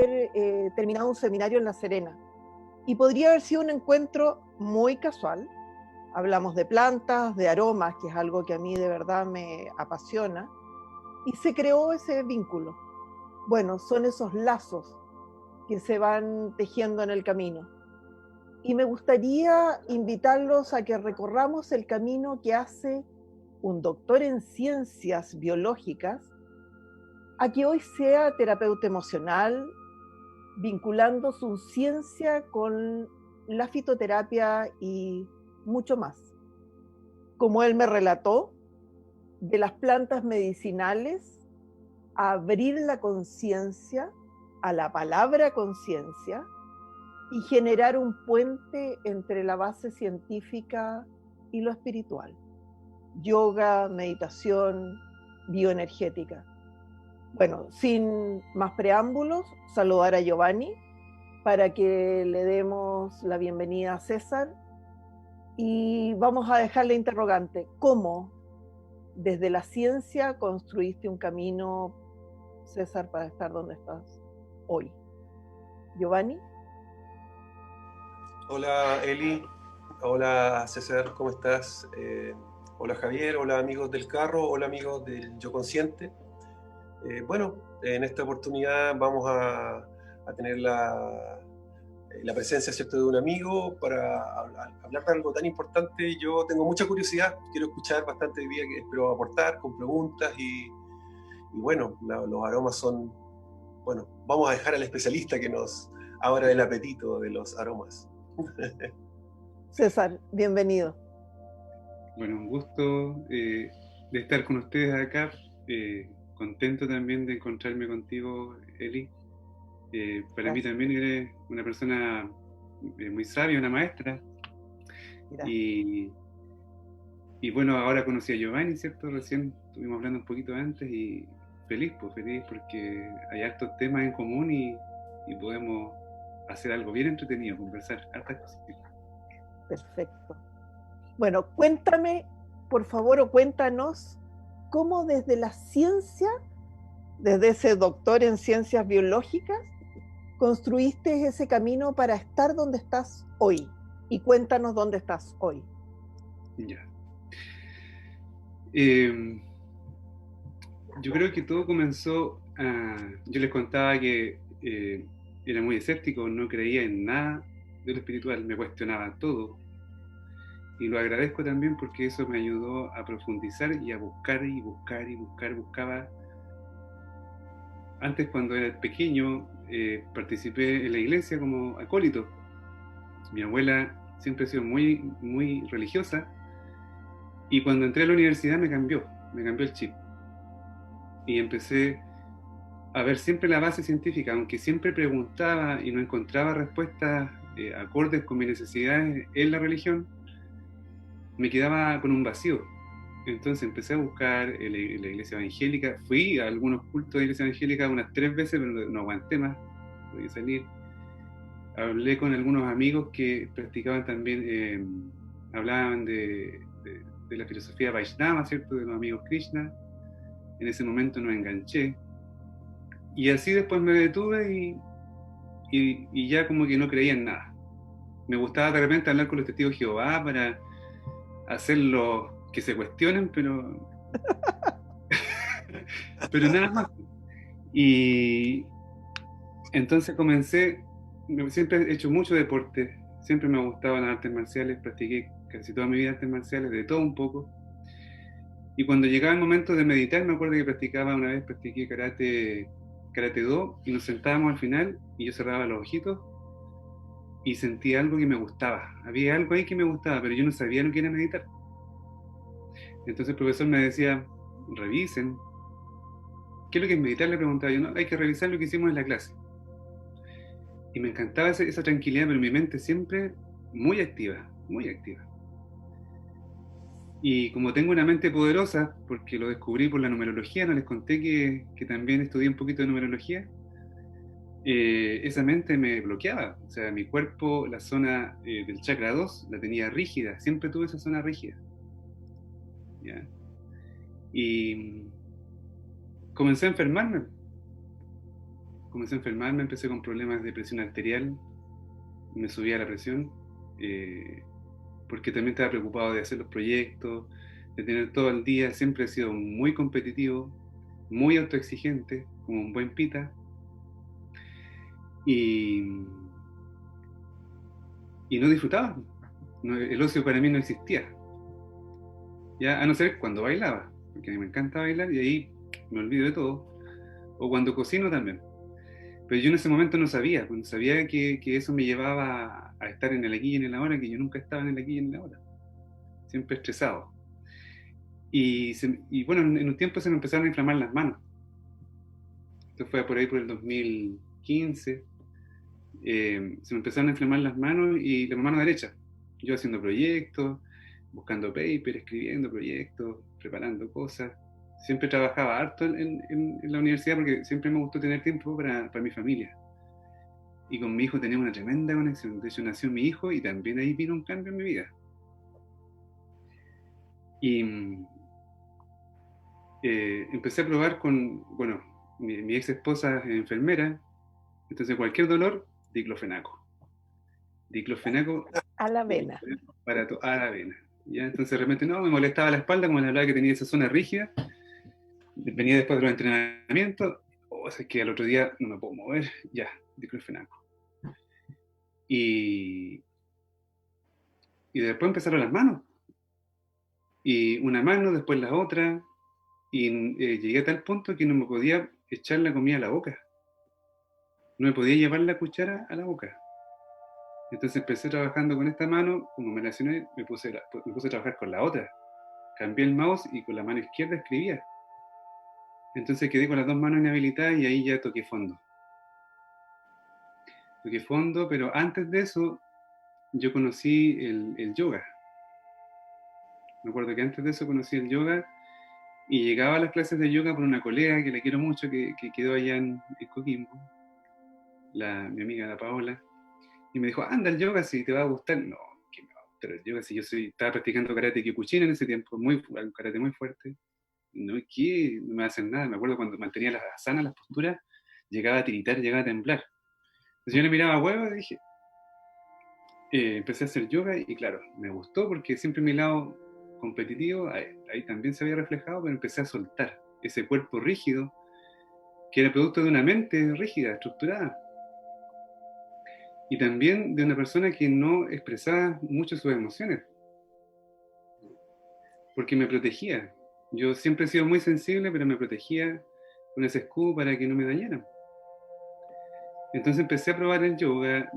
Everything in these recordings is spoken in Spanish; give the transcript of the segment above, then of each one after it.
haber terminado un seminario en La Serena. Y podría haber sido un encuentro muy casual. Hablamos de plantas, de aromas, que es algo que a mí de verdad me apasiona. Y se creó ese vínculo. Bueno, son esos lazos que se van tejiendo en el camino. Y me gustaría invitarlos a que recorramos el camino que hace un doctor en ciencias biológicas a que hoy sea terapeuta emocional, vinculando su ciencia con la fitoterapia y mucho más. Como él me relató, de las plantas medicinales a abrir la conciencia a la palabra conciencia y generar un puente entre la base científica y lo espiritual. Yoga, meditación, bioenergética. Bueno, sin más preámbulos, saludar a Giovanni para que le demos la bienvenida a César y vamos a dejar la interrogante. ¿Cómo desde la ciencia construiste un camino, César, para estar donde estás hoy? Giovanni. Hola Eli, hola César, ¿cómo estás? Hola Javier, hola amigos del carro, hola amigos del Yo Consciente. Bueno, en esta oportunidad vamos a tener la presencia, ¿cierto?, de un amigo para hablar de algo tan importante. Yo tengo mucha curiosidad, quiero escuchar bastante hoy día, que espero aportar con preguntas y bueno, los aromas son, bueno, vamos a dejar al especialista que nos abra el apetito de los aromas. César, bienvenido. Bueno, un gusto de estar con ustedes acá. Contento también de encontrarme contigo, Eli. Para mí también eres una persona muy sabia, una maestra. Y bueno, ahora conocí a Giovanni, ¿cierto? Recién estuvimos hablando un poquito antes y feliz porque hay hartos temas en común y podemos hacer algo bien entretenido, conversar hartas cositas. Perfecto. Bueno, cuéntame, por favor, o cuéntanos cómo desde la ciencia, desde ese doctor en ciencias biológicas, construiste ese camino para estar donde estás hoy. Y cuéntanos dónde estás hoy. Ya. Yo creo que todo comenzó, yo les contaba que era muy escéptico, no creía en nada de lo espiritual, me cuestionaba todo. Y lo agradezco también porque eso me ayudó a profundizar y a buscar y buscar y buscaba. Antes, cuando era pequeño, participé en la iglesia como acólito. Mi abuela siempre ha sido muy, muy religiosa y cuando entré a la universidad me cambió el chip. Y empecé a ver siempre la base científica, aunque siempre preguntaba y no encontraba respuestas acordes con mis necesidades en la religión, me quedaba con un vacío. Entonces empecé a buscar en la iglesia evangélica, fui a algunos cultos de la iglesia evangélica unas 3 veces, pero no aguanté más, podía salir. Hablé con algunos amigos que practicaban también, hablaban de la filosofía Vaishnava, ¿cierto?, de los amigos Krishna. En ese momento nos enganché. Y así después me detuve y ya como que no creía en nada. Me gustaba de repente hablar con los testigos de Jehová para hacerlos que se cuestionen, pero nada más. Y entonces siempre he hecho mucho deporte, siempre me gustaban las artes marciales, practiqué casi toda mi vida artes marciales, de todo un poco. Y cuando llegaba el momento de meditar, me acuerdo que practiqué karate do, y nos sentábamos al final y yo cerraba los ojitos y sentía algo que me gustaba. Había algo ahí que me gustaba, pero yo no sabía lo que era meditar. Entonces el profesor me decía, revisen. ¿Qué es lo que es meditar? Le preguntaba yo. No, hay que revisar lo que hicimos en la clase. Y me encantaba esa tranquilidad, pero mi mente siempre muy activa, muy activa. Y como tengo una mente poderosa, porque lo descubrí por la numerología, no les conté que también estudié un poquito de numerología, esa mente me bloqueaba. O sea, mi cuerpo, la zona del chakra 2, la tenía rígida, siempre tuve esa zona rígida. ¿Ya? Y comencé a enfermarme comencé a enfermarme, empecé con problemas de presión arterial, me subía la presión, porque también estaba preocupado de hacer los proyectos, de tener todo el día. Siempre he sido muy competitivo, muy autoexigente, como un buen pita, y no disfrutaba. El ocio para mí no existía, ya, a no ser cuando bailaba, porque a mí me encanta bailar y ahí me olvido de todo, o cuando cocino también. Pero yo en ese momento no sabía, pues, no sabía que eso me llevaba a estar en el aquí y en el ahora, que yo nunca estaba en el aquí y en el ahora, siempre estresado. Y bueno, en un tiempo se me empezaron a inflamar las manos. Esto fue por ahí por el 2015. Se me empezaron a inflamar las manos y la mano derecha. Yo haciendo proyectos, buscando paper, escribiendo proyectos, preparando cosas. Siempre trabajaba harto en la universidad porque siempre me gustó tener tiempo para mi familia. Y con mi hijo tenía una tremenda conexión. De hecho, nació mi hijo y también ahí vino un cambio en mi vida. Y empecé a probar con, bueno, mi ex esposa es enfermera, entonces cualquier dolor, diclofenaco. Diclofenaco A la vena. a la vena. ¿Ya? Entonces de repente no, me molestaba la espalda, como le hablaba que tenía esa zona rígida. Venía después de los entrenamientos, o sea, es que al otro día no me puedo mover, ya, diclofenaco. Y después empezaron las manos. Y una mano, después la otra, y llegué a tal punto que no me podía echar la comida a la boca. No me podía llevar la cuchara a la boca. Entonces empecé trabajando con esta mano, como me lesioné, me puse a trabajar con la otra. Cambié el mouse y con la mano izquierda escribía. Entonces quedé con las dos manos inhabilitadas y ahí ya toqué fondo. Toqué fondo, pero antes de eso yo conocí el yoga. Me acuerdo que antes de eso conocí el yoga y llegaba a las clases de yoga por una colega que la quiero mucho, que quedó allá en Coquimbo, mi amiga la Paola, y me dijo, anda el yoga si te va a gustar. No, que me va a gustar el yoga si estaba practicando karate kyokushin en ese tiempo, un karate muy fuerte. No, ¿qué? No me hacen nada. Me acuerdo cuando mantenía las asanas, las posturas, llegaba a tiritar, llegaba a temblar. Entonces yo le miraba a huevo y dije, empecé a hacer yoga y claro, me gustó porque siempre mi lado competitivo ahí también se había reflejado, pero empecé a soltar ese cuerpo rígido que era producto de una mente rígida, estructurada, y también de una persona que no expresaba mucho sus emociones, porque me protegía. Yo siempre he sido muy sensible, pero me protegía con ese escudo para que no me dañaran. Entonces empecé a probar el yoga.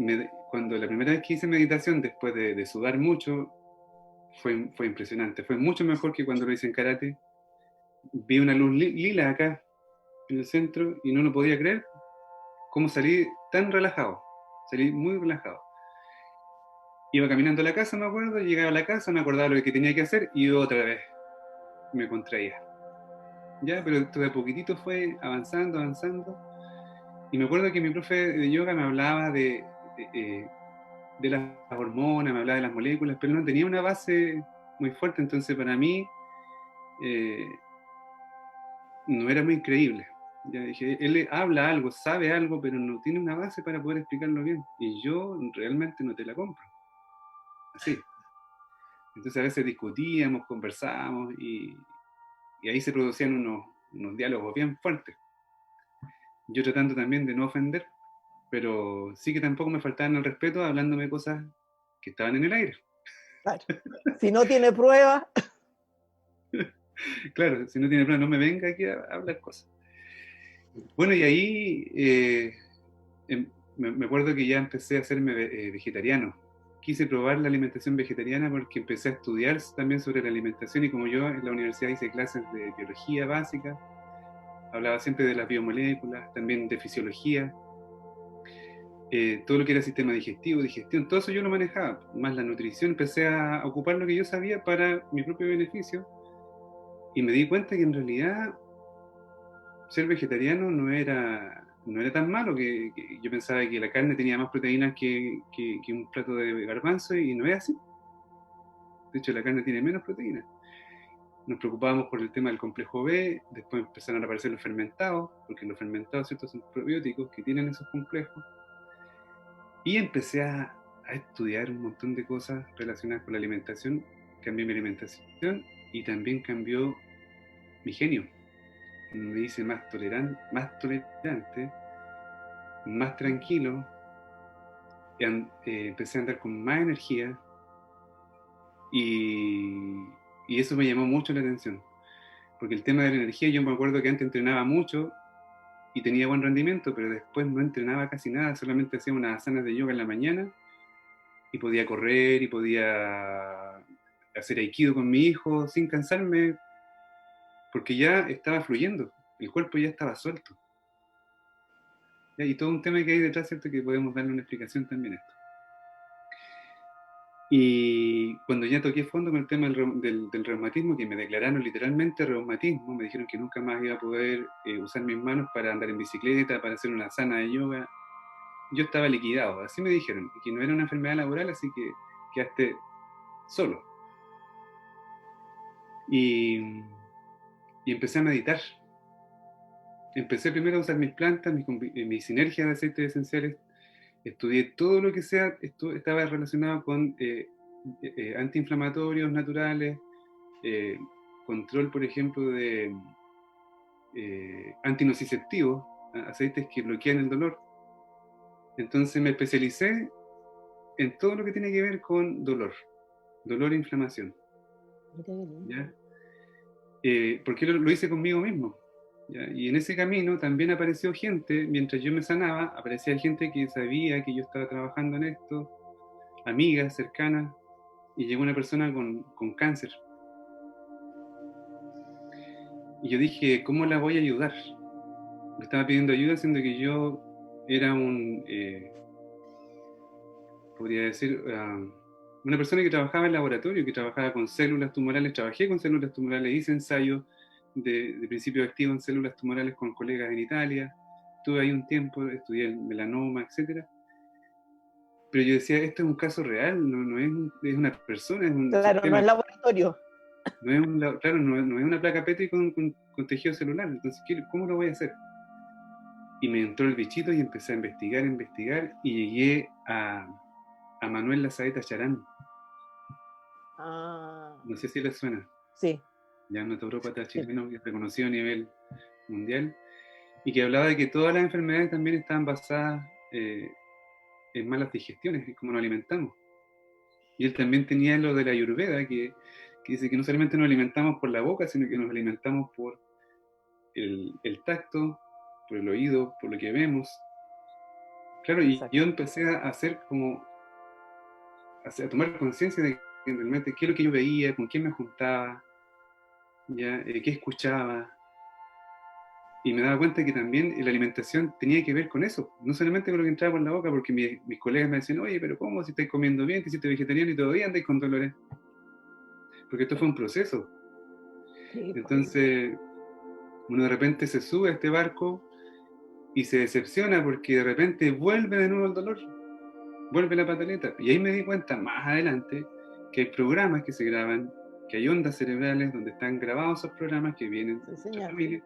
Cuando la primera vez que hice meditación, después de sudar mucho, fue impresionante. Fue mucho mejor que cuando lo hice en karate. Vi una luz lila acá en el centro y no lo podía creer cómo salí tan relajado. Salí muy relajado. Iba caminando a la casa, me acuerdo, llegaba a la casa, me acordaba lo que tenía que hacer y otra vez me contraía. Ya, pero esto de poquitito fue avanzando. Y me acuerdo que mi profe de yoga me hablaba de las hormonas, me hablaba de las moléculas, pero no tenía una base muy fuerte, entonces para mí no era muy creíble. Ya dije, él habla algo, sabe algo, pero no tiene una base para poder explicarlo bien. Y yo realmente no te la compro. Así. Entonces a veces discutíamos, conversábamos y ahí se producían unos diálogos bien fuertes. Yo tratando también de no ofender, pero sí que tampoco me faltaban el respeto hablándome cosas que estaban en el aire. Claro. Si no tiene pruebas. Claro, si no tiene pruebas, no me venga aquí a hablar cosas. Bueno, y ahí me acuerdo que ya empecé a hacerme vegetariano. Quise probar la alimentación vegetariana porque empecé a estudiar también sobre la alimentación y como yo en la universidad hice clases de biología básica, hablaba siempre de las biomoléculas, también de fisiología, todo lo que era sistema digestivo, digestión, todo eso yo lo manejaba, más la nutrición, empecé a ocupar lo que yo sabía para mi propio beneficio y me di cuenta que en realidad ser vegetariano no era tan malo, que yo pensaba que la carne tenía más proteínas que un plato de garbanzo y no es así. De hecho, la carne tiene menos proteínas. nos preocupábamos por el tema del complejo B, después empezaron a aparecer los fermentados, porque los fermentados, ¿cierto?, son probióticos que tienen esos complejos. Y empecé a estudiar un montón de cosas relacionadas con la alimentación. Cambié mi alimentación y también cambió mi genio. Me hice más tolerante, más tranquilo. Empecé a andar con más energía y eso me llamó mucho la atención. Porque el tema de la energía, yo me acuerdo que antes entrenaba mucho y tenía buen rendimiento, pero después no entrenaba casi nada, solamente hacía unas asanas de yoga en la mañana y podía correr y podía hacer aikido con mi hijo sin cansarme, porque ya estaba fluyendo, el cuerpo ya estaba suelto. Y todo un tema que hay detrás, ¿cierto?, que podemos darle una explicación también a esto. Y cuando ya toqué fondo con el tema del reumatismo, que me declararon literalmente reumatismo, me dijeron que nunca más iba a poder usar mis manos para andar en bicicleta, para hacer una asana de yoga, yo estaba liquidado, así me dijeron, que no era una enfermedad laboral, así que quedaste solo. Y empecé a meditar. Empecé primero a usar mis plantas, mis sinergias de aceites esenciales. Estudié todo lo que sea, estaba relacionado con antiinflamatorios naturales, control, por ejemplo, de antinociceptivos, aceites que bloquean el dolor. Entonces me especialicé en todo lo que tiene que ver con dolor e inflamación. ¿Ya? Porque lo hice conmigo mismo. ¿Ya? Y en ese camino también apareció gente, mientras yo me sanaba, aparecía gente que sabía que yo estaba trabajando en esto, amigas cercanas, y llegó una persona con cáncer. Y yo dije, ¿cómo la voy a ayudar? Me estaba pidiendo ayuda, siendo que yo era podría decir, una persona que trabajaba en laboratorio, que trabajaba con células tumorales, trabajé con células tumorales, hice ensayos de principio activo en células tumorales con colegas en Italia, estuve ahí un tiempo, estudié el melanoma, etc. Pero yo decía, esto es un caso real, no es una persona, es un claro, sistema. No es laboratorio. No es una placa Petri con tejido celular, entonces, ¿cómo lo voy a hacer? Y me entró el bichito y empecé a investigar, y llegué a Manuel Lazaeta Charán. No sé si les suena. Sí. Ya un naturópata chileno que es reconocido a nivel mundial y que hablaba de que todas las enfermedades también estaban basadas en malas digestiones, en cómo nos alimentamos. Y él también tenía lo de la Ayurveda, que dice que no solamente nos alimentamos por la boca, sino que nos alimentamos por el tacto, por el oído, por lo que vemos. Claro, y yo empecé a hacer a tomar conciencia de realmente qué es lo que yo veía, con quién me juntaba, ¿ya? Qué escuchaba. Y me daba cuenta que también la alimentación tenía que ver con eso, no solamente con lo que entraba por la boca, porque mis colegas me decían, oye, pero ¿cómo? Si estáis comiendo bien, te hiciste vegetariano y todavía andáis con dolores. Porque esto fue un proceso. Sí, entonces, uno de repente se sube a este barco y se decepciona porque de repente vuelve de nuevo el dolor, vuelve la pataleta. Y ahí me di cuenta más adelante que hay programas que se graban, que hay ondas cerebrales donde están grabados esos programas que vienen de nuestra familia.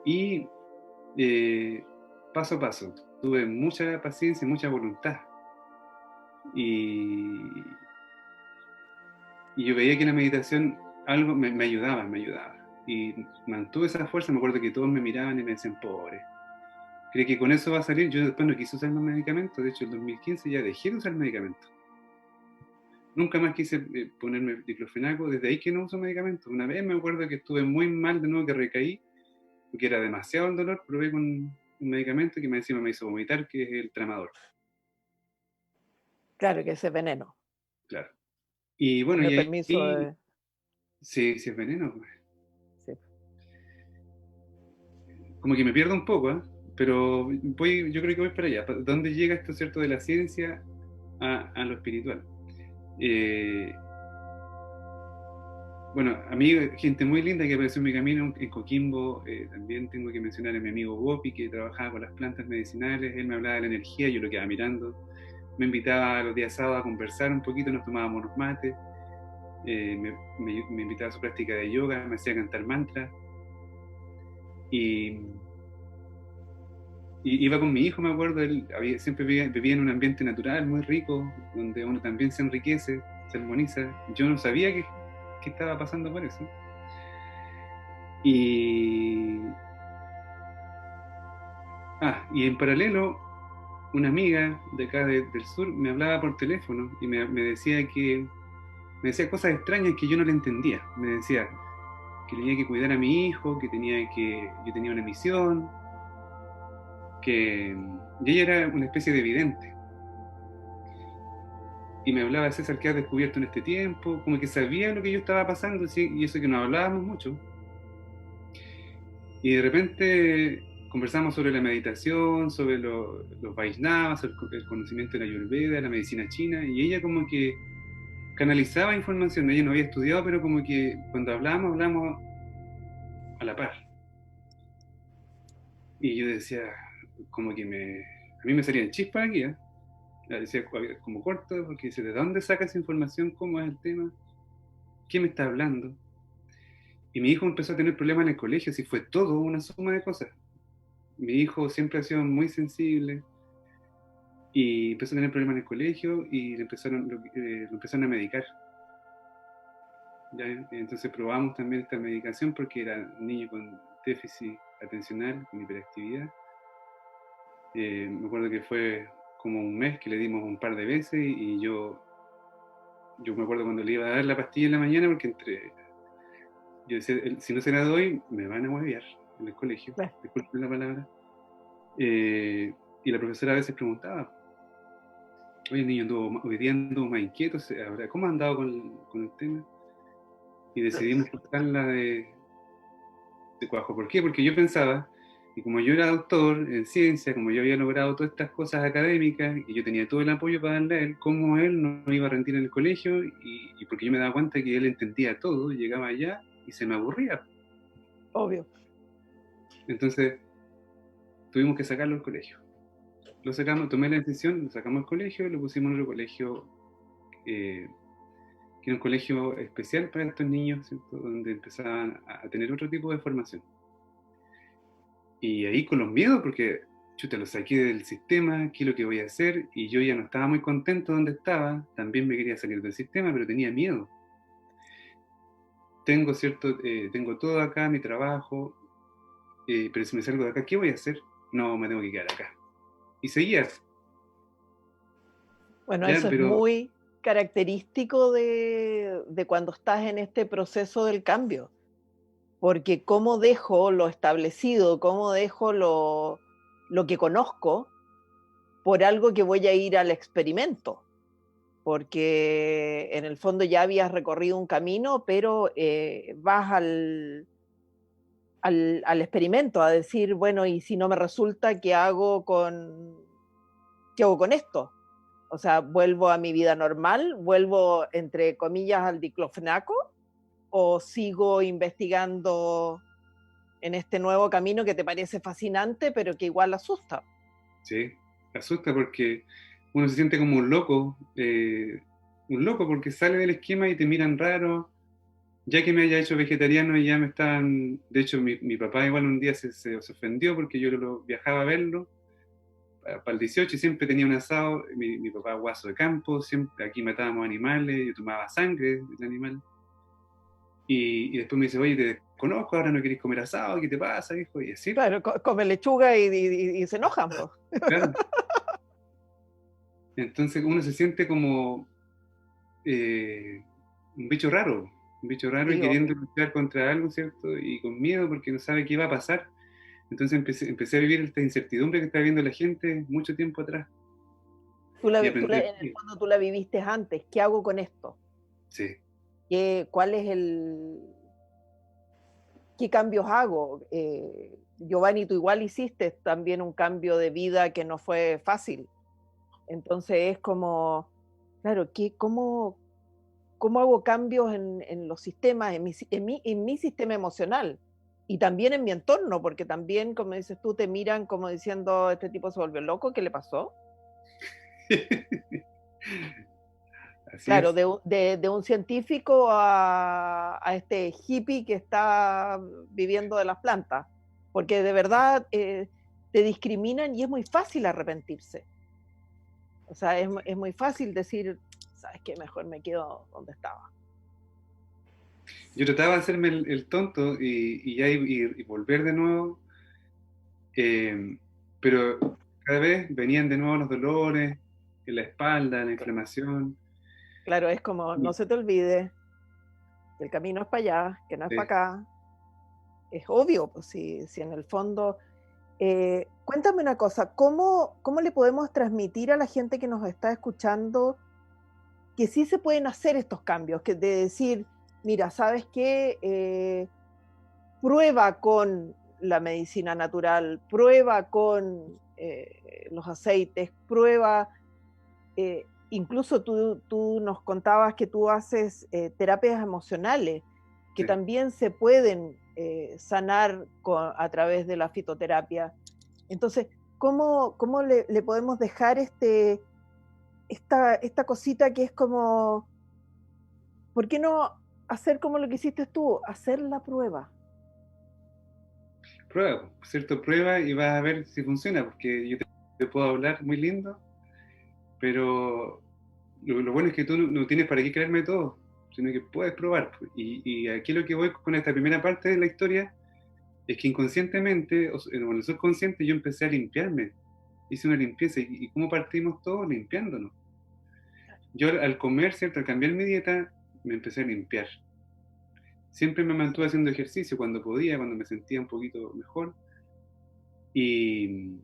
Y paso a paso, tuve mucha paciencia y mucha voluntad. Y yo veía que la meditación algo me ayudaba. Y mantuve esa fuerza. Me acuerdo que todos me miraban y me decían, pobre, ¿cree que con eso va a salir? Yo después no quise usar más medicamentos. De hecho, en 2015 ya dejé de usar medicamentos. Nunca más quise ponerme diclofenaco. Desde ahí que no uso medicamentos. Una vez me acuerdo que estuve muy mal de nuevo, que recaí, porque era demasiado el dolor. Probé con un medicamento que encima me hizo vomitar, que es el tramador. Claro, que ese es veneno. Claro. Y bueno, y permiso de... Sí, es veneno. Sí. Como que me pierdo un poco, pero yo creo que voy para allá. ¿Dónde llega esto, cierto, de la ciencia a lo espiritual? Bueno, a mí, gente muy linda que apareció en mi camino en Coquimbo. También tengo que mencionar a mi amigo Gopi, que trabajaba con las plantas medicinales. Él me hablaba de la energía, yo lo quedaba mirando. Me invitaba los días sábados a conversar un poquito, nos tomábamos unos mates. me invitaba a su práctica de yoga, me hacía cantar mantras. Y iba con mi hijo, me acuerdo, él siempre vivía en un ambiente natural, muy rico, donde uno también se enriquece, se armoniza. Yo no sabía qué estaba pasando por eso. Y en paralelo, una amiga de acá del sur me hablaba por teléfono y me decía cosas extrañas que yo no le entendía. Me decía que tenía que cuidar a mi hijo, yo tenía una misión, y ella era una especie de vidente. Y me hablaba, César, ¿qué has descubierto en este tiempo? Como que sabía lo que yo estaba pasando, ¿sí? Y eso que no hablábamos mucho. Y de repente conversamos sobre la meditación, sobre los Vaishnavas, el conocimiento de la Ayurveda, la medicina china, y ella como que canalizaba información. Ella no había estudiado, pero como que cuando hablamos a la par. Y yo decía, como que a mí me salían chispas aquí, ¿eh? La decía como corto, porque dice, ¿de dónde sacas información? ¿Cómo es el tema? ¿Qué me está hablando? Y mi hijo empezó a tener problemas en el colegio, así fue todo una suma de cosas. Mi hijo siempre ha sido muy sensible y empezó a tener problemas en el colegio y lo empezaron a medicar. ¿Ya? Entonces probamos también esta medicación porque era un niño con déficit atencional, con hiperactividad. Me acuerdo que fue como un mes que le dimos un par de veces y yo me acuerdo cuando le iba a dar la pastilla en la mañana porque yo decía, si no se la doy, me van a huevear en el colegio, disculpen la palabra. Y la profesora a veces preguntaba, oye, el niño hoy día anduvo más inquieto, ¿cómo ha andado con el tema? Y decidimos cortarla de cuajo. ¿Por qué? Porque yo pensaba, y como yo era doctor en ciencia, como yo había logrado todas estas cosas académicas, y yo tenía todo el apoyo para darle a él, ¿cómo él no iba a rendir en el colegio? Y porque yo me daba cuenta que él entendía todo, llegaba allá y se me aburría. Obvio. Entonces, tuvimos que sacarlo del colegio. Lo sacamos, tomé la decisión, lo sacamos del colegio, lo pusimos en otro colegio, que era un colegio especial para estos niños, ¿cierto? Donde empezaban a tener otro tipo de formación. Y ahí con los miedos, porque chuta, lo saqué del sistema, ¿qué es lo que voy a hacer? Y yo ya no estaba muy contento donde estaba, también me quería salir del sistema, pero tenía miedo. Tengo todo acá, mi trabajo, pero si me salgo de acá, ¿qué voy a hacer? No, me tengo que quedar acá. Y seguía. Bueno, eso es muy característico de cuando estás en este proceso del cambio, porque cómo dejo lo establecido, cómo dejo lo que conozco por algo que voy a ir al experimento, porque en el fondo ya habías recorrido un camino, pero vas al experimento a decir, bueno, y si no me resulta, ¿qué hago con esto? O sea, ¿vuelvo a mi vida normal? ¿Vuelvo, entre comillas, al diclofenaco? ¿O sigo investigando en este nuevo camino que te parece fascinante, pero que igual asusta? Sí, asusta porque uno se siente como un loco porque sale del esquema y te miran raro. Ya que me haya hecho vegetariano y ya me estaban... De hecho, mi papá igual un día se ofendió porque yo viajaba a verlo para el 18 y siempre tenía un asado. Mi papá guaso de campo, siempre aquí matábamos animales, yo tomaba sangre del animal. Y después me dice, oye, te desconozco, ahora no querés comer asado, ¿qué te pasa, hijo? Y así. Claro, come lechuga y se enojan, pues. Claro. Entonces uno se siente como un bicho raro sí, y queriendo luchar contra algo, ¿cierto? Y con miedo porque no sabe qué va a pasar. Entonces empecé a vivir esta incertidumbre que está viviendo la gente mucho tiempo atrás. En el fondo tú la viviste antes. ¿Qué hago con esto? Sí. ¿Cuál es qué cambios hago? Giovanni, tú igual hiciste también un cambio de vida que no fue fácil. Entonces es como, claro, ¿cómo hago cambios en los sistemas, en mi sistema emocional? Y también en mi entorno, porque también, como dices tú, te miran como diciendo, este tipo se volvió loco, ¿qué le pasó? Así Claro, es. de un científico a este hippie que está viviendo de las plantas, porque de verdad te discriminan y es muy fácil arrepentirse. O sea, es muy fácil decir, ¿sabes qué? Mejor me quedo donde estaba. Yo trataba de hacerme el tonto y ya y volver de nuevo, pero cada vez venían de nuevo los dolores en la espalda, la inflamación. Claro, es como, no Y, se te olvide que el camino es para allá, que no es para eh, acá. Es obvio, pues si en el fondo. Cuéntame una cosa, ¿cómo le podemos transmitir a la gente que nos está escuchando que sí se pueden hacer estos cambios? Que de decir, mira, ¿sabes qué? Prueba con la medicina natural, prueba con los aceites, prueba, incluso tú nos contabas que tú haces terapias emocionales, que sí. también se pueden sanar a través de la fitoterapia. Entonces, ¿cómo le podemos dejar esta cosita que es como, ¿por qué no hacer como lo que hiciste tú? Hacer la prueba. Prueba, ¿cierto? Prueba y vas a ver si funciona, porque yo te puedo hablar muy lindo, pero lo bueno es que tú no tienes para qué creerme todo, sino que puedes probar. Y aquí lo que voy con esta primera parte de la historia es que inconscientemente, o en el subconsciente, yo empecé a limpiarme. Hice una limpieza. ¿Y cómo partimos todos? Limpiándonos. Yo al comer, ¿cierto? Al cambiar mi dieta, me empecé a limpiar. Siempre me mantuve haciendo ejercicio cuando podía, cuando me sentía un poquito mejor. Y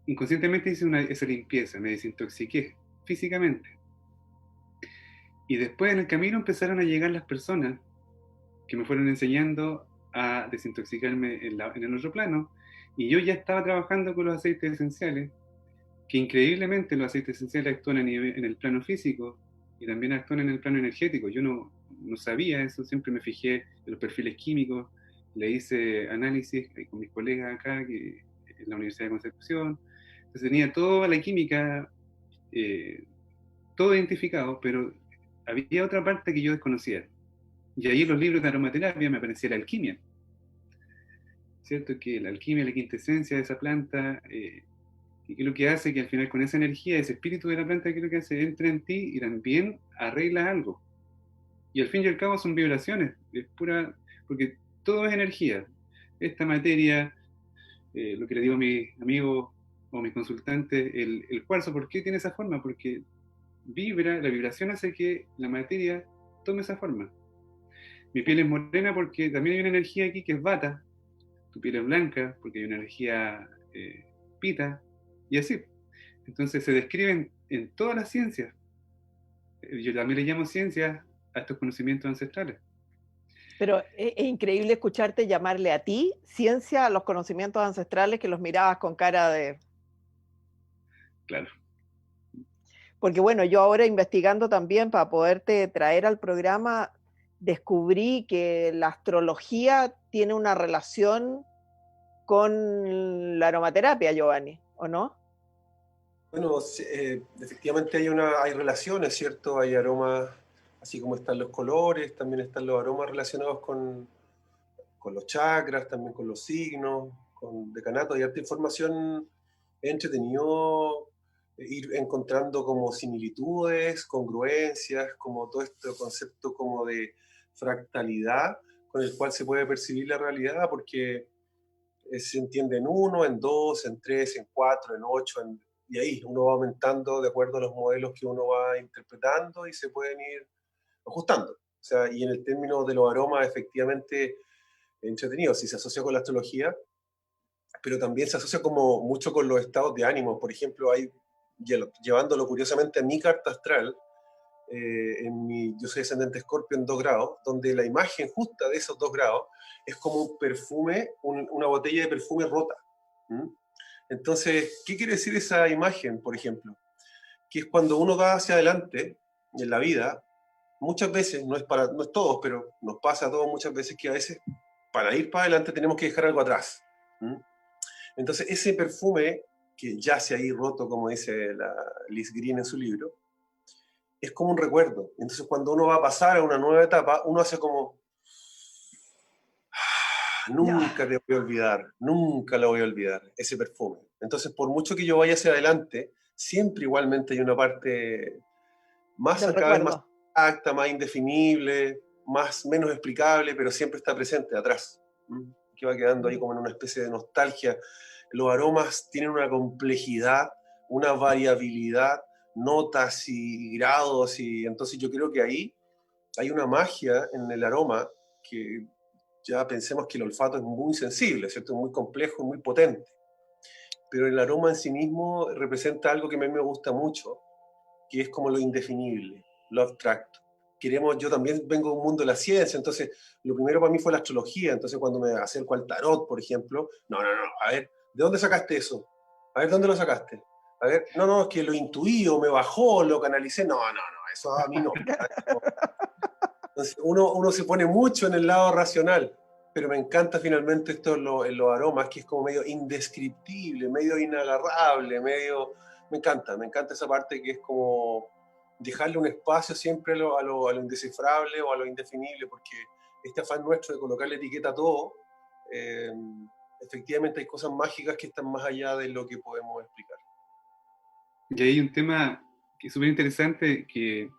inconscientemente hice esa limpieza, me desintoxiqué físicamente. Y después en el camino empezaron a llegar las personas que me fueron enseñando a desintoxicarme en el otro plano. Y yo ya estaba trabajando con los aceites esenciales, que increíblemente los aceites esenciales actúan en el plano físico y también actúan en el plano energético. Yo no sabía eso, siempre me fijé en los perfiles químicos, le hice análisis con mis colegas acá en la Universidad de Concepción. Entonces tenía toda la química, eh, todo identificado, pero había otra parte que yo desconocía. Y ahí en los libros de aromaterapia me aparecía la alquimia, ¿cierto? Que la alquimia, la quintesencia de esa planta, y que lo que hace que al final con esa energía, ese espíritu de la planta, que lo que hace, entra en ti y también arregla algo. Y al fin y al cabo son vibraciones, es pura, porque todo es energía. Esta materia, lo que le digo a mis amigos o mis consultantes, el cuarzo, ¿por qué tiene esa forma? Porque vibra, la vibración hace que la materia tome esa forma. Mi piel es morena porque también hay una energía aquí que es bata, tu piel es blanca porque hay una energía pita, y así. Entonces se describen en todas las ciencias. Yo también le llamo ciencias a estos conocimientos ancestrales. Pero es increíble escucharte llamarle a ti ciencia a los conocimientos ancestrales que los mirabas con cara de. Claro. Porque bueno, yo ahora investigando también para poderte traer al programa, descubrí que la astrología tiene una relación con la aromaterapia, Giovanni, ¿o no? Bueno, efectivamente hay relaciones, ¿cierto? Hay aromas, así como están los colores, también están los aromas relacionados con los chakras, también con los signos, con decanato. Hay harta información. Es entretenido ir encontrando como similitudes, congruencias, como todo este concepto como de fractalidad con el cual se puede percibir la realidad, porque se entiende en uno, en dos, en tres, en cuatro, en ocho, y ahí uno va aumentando de acuerdo a los modelos que uno va interpretando y se pueden ir ajustando. O sea, y en el término de los aromas, efectivamente, entretenido, si se asocia con la astrología, pero también se asocia como mucho con los estados de ánimo. Por ejemplo, llevándolo curiosamente a mi carta astral, yo soy descendente Escorpio en 2 grados, donde la imagen justa de esos 2 grados es como un perfume, una botella de perfume rota. ¿Mm? Entonces, ¿qué quiere decir esa imagen, por ejemplo? Que es cuando uno va hacia adelante en la vida, muchas veces, no es todos, pero nos pasa a todos muchas veces que a veces para ir para adelante tenemos que dejar algo atrás. ¿Mm? Entonces, ese perfume que yace ahí roto, como dice la Liz Green en su libro, es como un recuerdo. Entonces cuando uno va a pasar a una nueva etapa, uno hace como, nunca te voy a olvidar, nunca lo voy a olvidar, ese perfume. Entonces, por mucho que yo vaya hacia adelante, siempre igualmente hay una parte más, Del cada vez más recuerdo. acta, más indefinible, menos explicable, pero siempre está presente atrás. ¿Mm? Que va quedando ahí como en una especie de nostalgia. Los aromas tienen una complejidad, una variabilidad, notas y grados, y entonces yo creo que ahí hay una magia en el aroma que ya pensemos que el olfato es muy sensible, ¿cierto? Muy complejo, muy potente. Pero el aroma en sí mismo representa algo que a mí me gusta mucho, que es como lo indefinible, lo abstracto. Yo también vengo de un mundo de la ciencia, entonces lo primero para mí fue la astrología, entonces cuando me acerco al tarot, por ejemplo, no, a ver, ¿de dónde sacaste eso? A ver, ¿dónde lo sacaste? A ver, no, es que lo intuí o me bajó, lo canalicé, no, eso a mí no. Entonces uno se pone mucho en el lado racional, pero me encanta finalmente esto en los aromas, que es como medio indescriptible, medio inagarrable, Me encanta esa parte que es como dejarle un espacio siempre a lo indescifrable o a lo indefinible, porque este afán nuestro de colocarle etiqueta a todo, eh, efectivamente hay cosas mágicas que están más allá de lo que podemos explicar. Y hay un tema que es súper interesante, que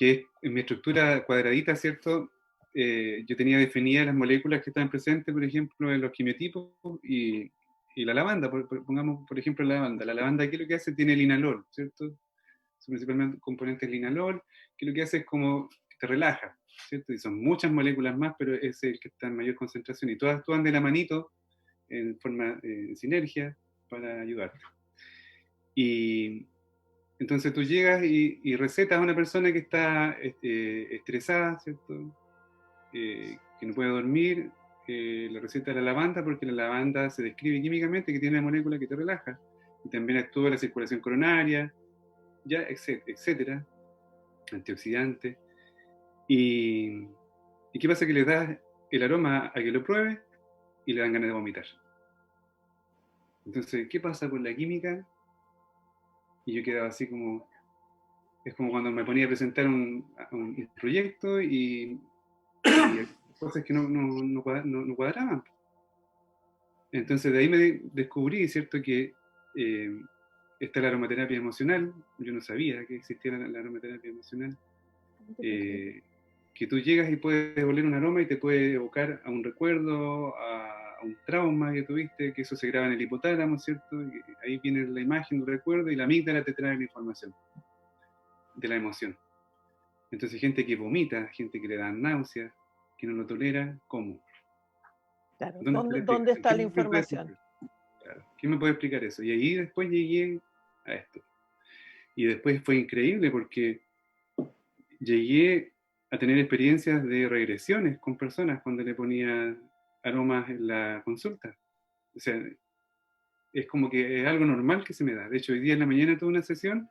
es en mi estructura cuadradita, ¿cierto? Yo tenía definidas las moléculas que estaban presentes, por ejemplo, en los quimiotipos y la lavanda, pongamos por ejemplo la lavanda. La lavanda, ¿qué es lo que hace? Tiene linalol, ¿cierto? Su principal componente es linalol, que lo que hace es como que te relaja, ¿cierto? Y son muchas moléculas más, pero es el que está en mayor concentración. Y todas actúan de la manito, en forma de sinergia, para ayudarte. Y entonces tú llegas y recetas a una persona que está estresada, ¿cierto? Que no puede dormir, le receta la lavanda porque la lavanda se describe químicamente que tiene una molécula que te relaja. Y también actúa la circulación coronaria, ya, etcétera, antioxidante. ¿Y qué pasa? Que le das el aroma a que lo pruebe y le dan ganas de vomitar. Entonces, ¿qué pasa con la química? Y yo quedaba así como... Es como cuando me ponía a presentar un proyecto y cosas que no cuadraban. Entonces de ahí me descubrí, ¿cierto? Que está la aromaterapia emocional. Yo no sabía que existía la aromaterapia emocional. Que tú llegas y puedes oler un aroma y te puede evocar a un recuerdo, a un trauma que tuviste, que eso se graba en el hipotálamo, ¿cierto? Y ahí viene la imagen, el recuerdo, y la amígdala te trae la información de la emoción. Entonces gente que vomita, gente que le da náuseas, que no lo tolera, ¿cómo? Claro, ¿Dónde está la ¿dónde explicación? está la ¿Quién me puede información? explicar? Claro, ¿quién me puede explicar eso? Y ahí después llegué a esto. Y después fue increíble porque llegué a tener experiencias de regresiones con personas cuando le ponía aromas en la consulta. O sea, es como que es algo normal que se me da. De hecho, hoy día en la mañana tuve una sesión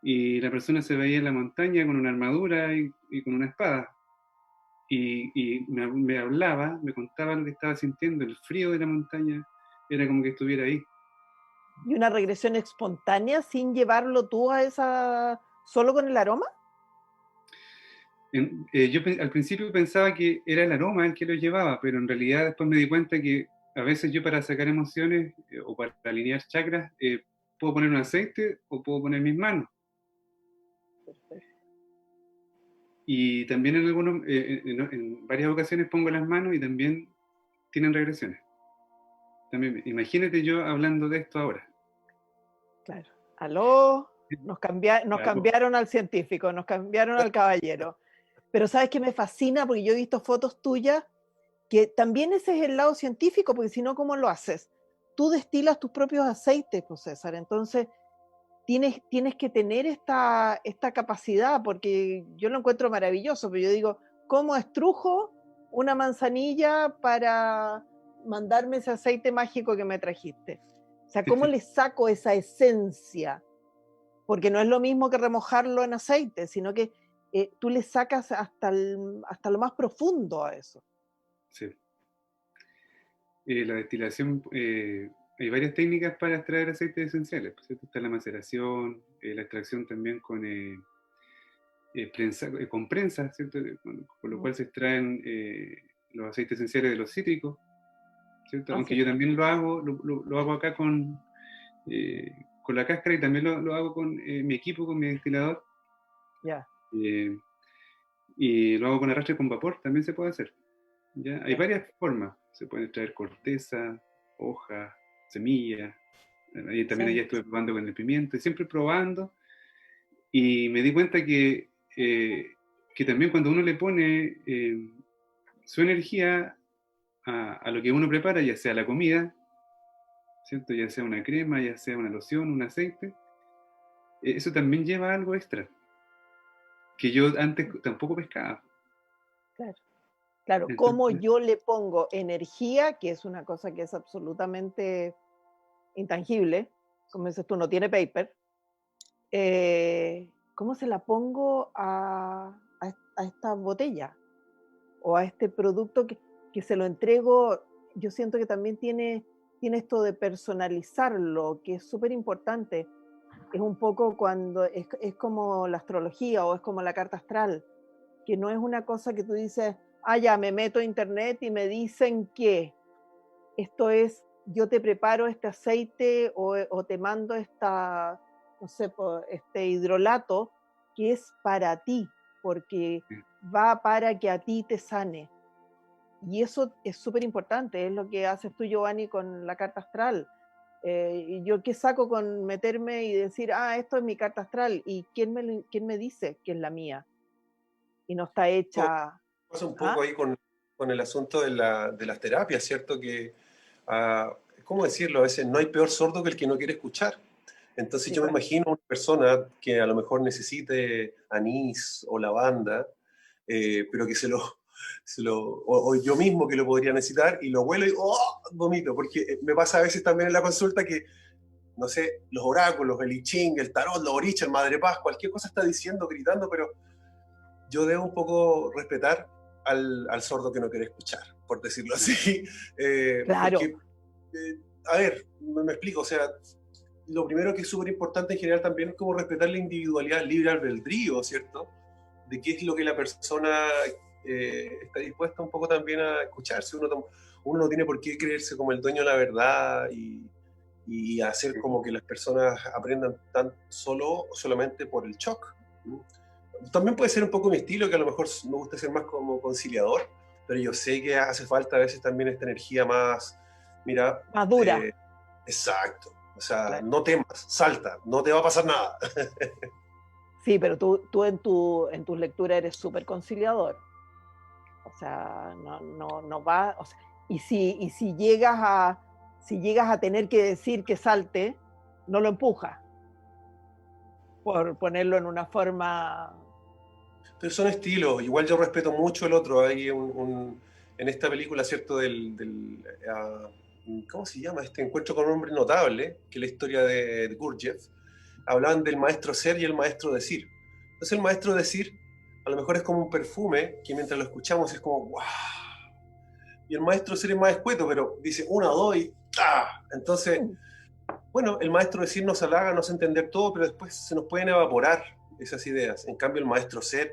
y la persona se veía en la montaña con una armadura y con una espada. Y me hablaba, me contaba lo que estaba sintiendo, el frío de la montaña, era como que estuviera ahí. ¿Y una regresión espontánea sin llevarlo tú a esa, solo con el aroma? Yo al principio pensaba que era el aroma el que lo llevaba, pero en realidad después me di cuenta que a veces yo para sacar emociones o para alinear chakras puedo poner un aceite o puedo poner mis manos. Perfecto. Y también en varias ocasiones pongo las manos y también tienen regresiones. También, imagínate yo hablando de esto ahora. Claro. Aló, nos Claro. cambiaron al científico, nos cambiaron al caballero. Pero ¿sabes qué me fascina? Porque yo he visto fotos tuyas, que también ese es el lado científico, porque si no, ¿cómo lo haces? Tú destilas tus propios aceites, pues César. Entonces, tienes que tener esta capacidad, porque yo lo encuentro maravilloso, pero yo digo, ¿cómo estrujo una manzanilla para mandarme ese aceite mágico que me trajiste? O sea, ¿cómo le saco esa esencia? Porque no es lo mismo que remojarlo en aceite, sino que tú le sacas hasta lo más profundo a eso. Sí. La destilación hay varias técnicas para extraer aceites esenciales, ¿cierto? Está la maceración, la extracción también con prensa, ¿cierto? Con lo cual se extraen los aceites esenciales de los cítricos, ¿cierto? Aunque Así. yo también lo hago acá con la cáscara, y también lo hago con mi equipo, con mi destilador. Ya. Y lo hago con arrastre con vapor, también se puede hacer. ¿Ya? Hay Ya. varias formas. Se pueden extraer corteza, hojas, semillas. Ahí también Sí. allá estuve probando con el pimiento, y siempre probando. Y me di cuenta que también cuando uno le pone su energía a lo que uno prepara, ya sea la comida, ¿cierto? Ya sea una crema, ya sea una loción, un aceite, eso también lleva algo extra, que yo antes tampoco pescaba. Claro. Claro, como Entonces, yo le pongo energía, que es una cosa que es absolutamente intangible, como dices tú, no tiene paper, ¿cómo se la pongo a esta botella o a este producto que se lo entrego? Yo siento que también tiene esto de personalizarlo, que es súper importante. Es un poco cuando es como la astrología o es como la carta astral, que no es una cosa que tú dices, ah, ya, me meto a internet y me dicen que esto es, yo te preparo este aceite o te mando esta, no sé, este hidrolato que es para ti, porque va para que a ti te sane. Y eso es súper importante, es lo que haces tú, Giovanni, con la carta astral. Y yo qué saco con meterme y decir, ah, esto es mi carta astral, y quién me dice que es la mía y no está hecha. Pasa un poco ¿Ah? ahí con el asunto de las terapias, ¿cierto? Que, ¿cómo decirlo? A veces no hay peor sordo que el que no quiere escuchar. Entonces Sí, yo me pues. imagino una persona que a lo mejor necesite anís o lavanda, pero que o yo mismo que lo podría necesitar y lo huelo y ¡oh! Vomito, porque me pasa a veces también en la consulta que, no sé, los oráculos, el I Ching, el tarot, los orichas, el Madre Paz, cualquier cosa está diciendo, gritando, pero yo debo un poco respetar al sordo que no quiere escuchar, por decirlo así. Claro. Porque, a ver, me explico, o sea, lo primero que es súper importante en general también es como respetar la individualidad, el libre albedrío, ¿cierto? De qué es lo que la persona está dispuesta un poco también a escucharse. Uno no tiene por qué creerse como el dueño de la verdad y hacer como que las personas aprendan tan solamente por el shock. También puede ser un poco mi estilo, que a lo mejor me gusta ser más como conciliador, pero yo sé que hace falta a veces también esta energía más, mira, Más dura. eh, exacto, o sea, Claro. no temas, salta, no te va a pasar nada. Sí, pero tú en tus lecturas eres súper conciliador. O sea, no va. O sea, si llegas a tener que decir que salte, no lo empujas, por ponerlo en una forma. Pero son estilos, igual yo respeto mucho el otro, hay en esta película, ¿cierto? ¿Cómo se llama? Este encuentro con un hombre notable, que es la historia de Gurdjieff, hablaban del maestro ser y el maestro decir. Entonces el maestro decir a lo mejor es como un perfume que mientras lo escuchamos es como ¡wow! Y el maestro ser es más escueto, pero dice una, dos y ¡ah! Entonces, bueno, el maestro decir nos halaga, nos hace entender todo, pero después se nos pueden evaporar esas ideas. En cambio el maestro ser,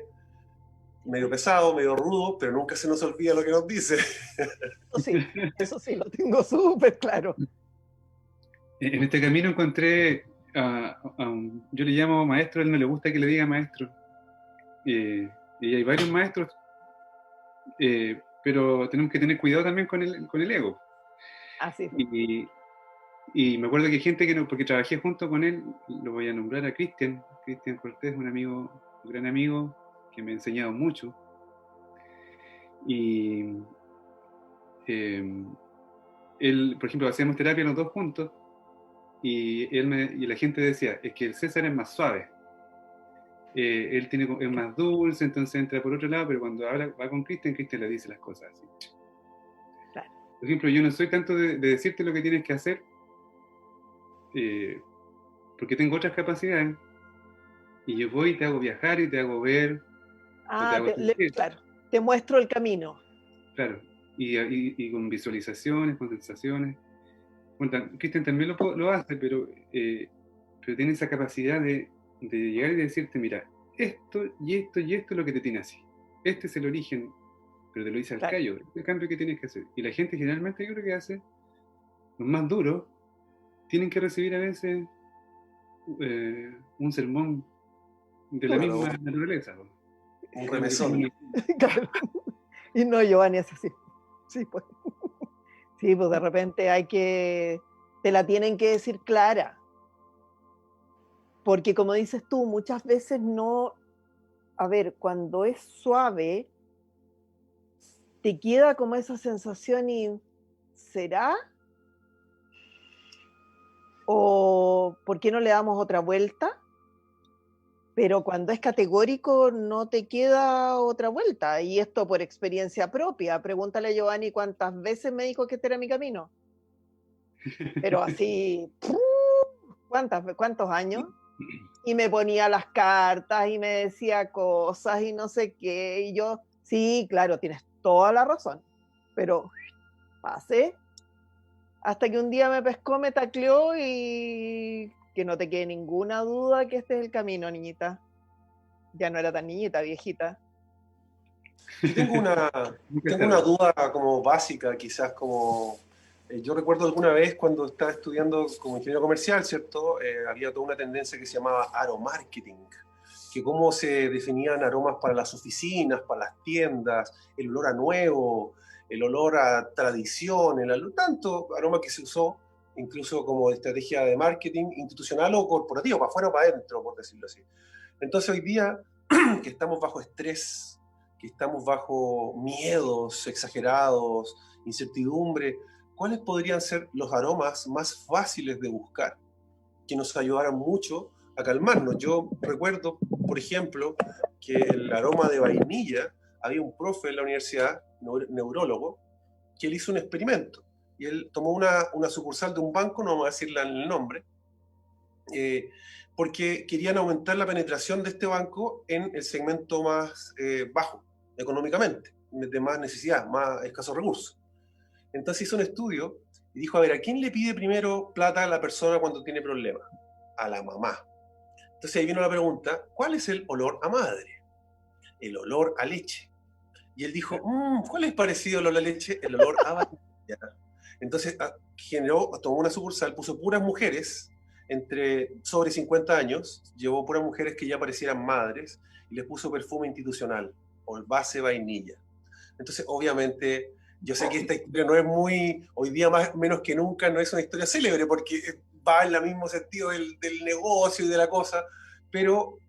medio pesado, medio rudo, pero nunca se nos olvida lo que nos dice. Eso sí, lo tengo súper claro. en este camino encontré yo le llamo maestro, a él no le gusta que le diga maestro. Y hay varios maestros, pero tenemos que tener cuidado también con el ego. Así. Y me acuerdo que hay gente que no, porque trabajé junto con él, lo voy a nombrar a Cristian Cortés, un amigo, un gran amigo, que me ha enseñado mucho. Y él, por ejemplo, hacíamos terapia los dos juntos, y la gente decía, es que el César es más suave. Él es más dulce, entonces entra por otro lado, pero cuando va con Cristian le dice las cosas así. Claro. Por ejemplo, yo no soy tanto de decirte lo que tienes que hacer, porque tengo otras capacidades, y yo voy y te hago viajar y te hago ver, o te hago sentir. Claro, te muestro el camino. Claro, y con visualizaciones, con sensaciones. Bueno, Cristian también lo hace, pero tiene esa capacidad de llegar y decirte, mira, esto y esto y esto es lo que te tiene así. Este es el origen, pero te lo dice al Claro. callo, el cambio que tienes que hacer. Y la gente generalmente, yo creo que hace, los más duros, tienen que recibir a veces un sermón de la Claro, misma naturaleza. un remesón. Claro. Y no, Giovanni es así. Sí, pues. Sí, pues de repente te la tienen que decir clara. Porque como dices tú, muchas veces no, a ver, cuando es suave, te queda como esa sensación y ¿será? ¿O por qué no le damos otra vuelta? Pero cuando es categórico no te queda otra vuelta. Y esto por experiencia propia. Pregúntale a Giovanni cuántas veces me dijo que este era mi camino. Pero así, ¿cuántos años? Y me ponía las cartas y me decía cosas y no sé qué. Y yo, sí, claro, tienes toda la razón. Pero pasé hasta que un día me pescó, me tacleó y que no te quede ninguna duda que este es el camino, niñita. Ya no era tan niñita, viejita. Yo tengo una duda como básica, quizás como... yo recuerdo alguna vez cuando estaba estudiando como ingeniero comercial, ¿cierto? Había toda una tendencia que se llamaba aromarketing, que cómo se definían aromas para las oficinas, para las tiendas, el olor a nuevo, el olor a tradición, tanto aroma que se usó incluso como estrategia de marketing institucional o corporativo, para afuera o para adentro, por decirlo así. Entonces hoy día que estamos bajo estrés, que estamos bajo miedos exagerados, incertidumbre, ¿cuáles podrían ser los aromas más fáciles de buscar que nos ayudaran mucho a calmarnos? Yo recuerdo, por ejemplo, que el aroma de vainilla, había un profe en la universidad, neurólogo, que él hizo un experimento y él tomó una sucursal de un banco, no vamos a decirle el nombre, porque querían aumentar la penetración de este banco en el segmento más bajo económicamente, de más necesidad, más escasos recursos. Entonces hizo un estudio y dijo, a ver, ¿a quién le pide primero plata a la persona cuando tiene problemas? A la mamá. Entonces ahí vino la pregunta, ¿cuál es el olor a madre? El olor a leche. Y él dijo, ¿cuál es parecido al olor a leche? El olor a vainilla. Entonces tomó una sucursal, puso puras mujeres sobre 50 años, llevó puras mujeres que ya parecieran madres y les puso perfume institucional o base vainilla. Entonces, obviamente, yo sé que esta historia no es muy, hoy día más menos que nunca, no es una historia célebre porque va en el mismo sentido del negocio y de la cosa, pero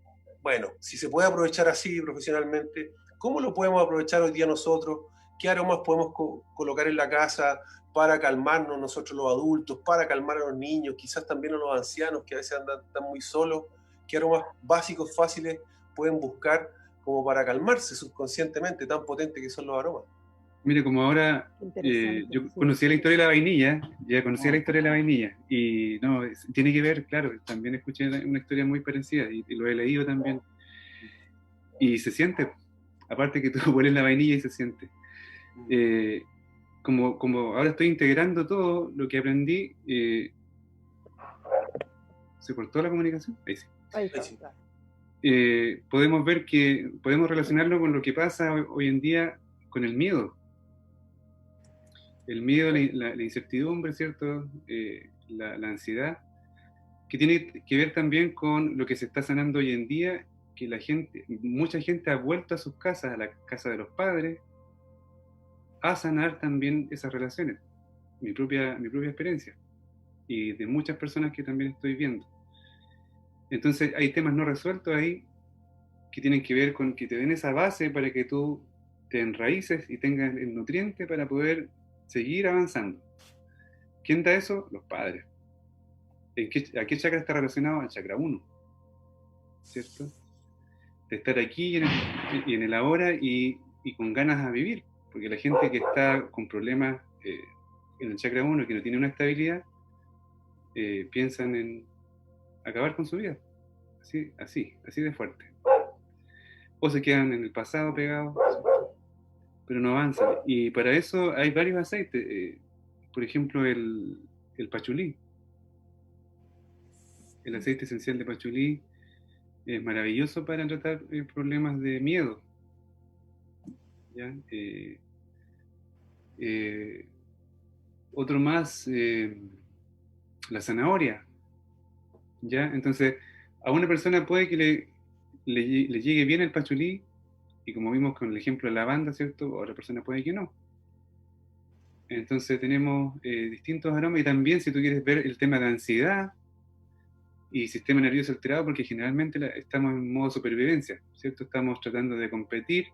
bueno, si se puede aprovechar así profesionalmente, ¿cómo lo podemos aprovechar hoy día nosotros? ¿Qué aromas podemos colocar en la casa para calmarnos nosotros los adultos, para calmar a los niños, quizás también a los ancianos que a veces están muy solos? ¿Qué aromas básicos, fáciles pueden buscar como para calmarse subconscientemente, tan potentes que son los aromas? Mire, como ahora yo Sí. conocía la historia de la vainilla, ya conocía la historia de la vainilla, y no, tiene que ver, claro, también escuché una historia muy parecida y lo he leído también, y se siente, aparte que tú pones la vainilla y se siente. Como ahora estoy integrando todo lo que aprendí, ¿se cortó la comunicación? Ahí sí. Ahí está, claro. Podemos ver que podemos relacionarlo con lo que pasa hoy en día con el miedo. El miedo, la incertidumbre, ¿cierto? La ansiedad, que tiene que ver también con lo que se está sanando hoy en día, que mucha gente ha vuelto a sus casas, a la casa de los padres, a sanar también esas relaciones. Mi propia experiencia. Y de muchas personas que también estoy viendo. Entonces hay temas no resueltos ahí que tienen que ver con que te den esa base para que tú te enraíces y tengas el nutriente para poder seguir avanzando. ¿Quién da eso? Los padres. ¿A qué chakra está relacionado? Al chakra 1, ¿cierto? De estar aquí y en el ahora y con ganas a vivir. Porque la gente que está con problemas en el chakra 1, que no tiene una estabilidad, piensan en acabar con su vida. Así de fuerte. O se quedan en el pasado pegados, pero no avanzan. Y para eso hay varios aceites. Por ejemplo, el el pachulí. El aceite esencial de pachulí es maravilloso para tratar problemas de miedo. ¿Ya? Otro más, la zanahoria. ¿Ya? Entonces, a una persona puede que le llegue bien el pachulí, y como vimos con el ejemplo de la lavanda, ¿cierto? A otra persona puede que no. Entonces tenemos distintos aromas, y también si tú quieres ver el tema de ansiedad y sistema nervioso alterado, porque generalmente estamos en modo supervivencia, ¿cierto? Estamos tratando de competir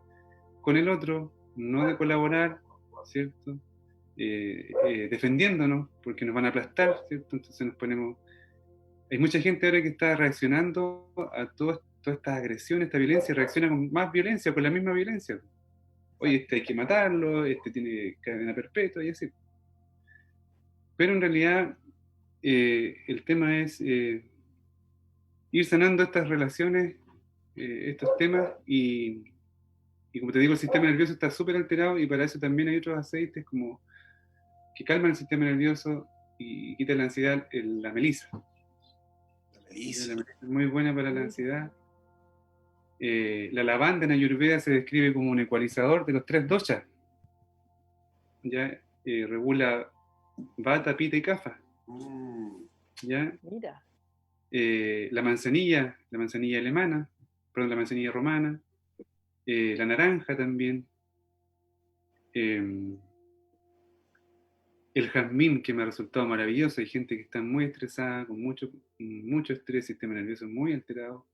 con el otro, no de colaborar, ¿cierto? Defendiéndonos, porque nos van a aplastar, ¿cierto? Entonces nos ponemos... Hay mucha gente ahora que está reaccionando a todas estas agresiones, esta violencia, reacciona con más violencia, con la misma violencia. Oye, este hay que matarlo, este tiene cadena perpetua y así. Pero en realidad el tema es ir sanando estas relaciones, estos temas, y como te digo, el sistema nervioso está súper alterado, y para eso también hay otros aceites como que calman el sistema nervioso y quitan la ansiedad, la melisa. La melisa es muy buena para la ansiedad. La lavanda en Ayurveda se describe como un ecualizador de los 3 doshas. Ya regula Vata, Pitta y Kapha. ¿Ya? Mira. La manzanilla alemana, perdón, la manzanilla romana, la naranja también, el jazmín, que me ha resultado maravilloso. Hay gente que está muy estresada, con mucho estrés, sistema nervioso muy alterado,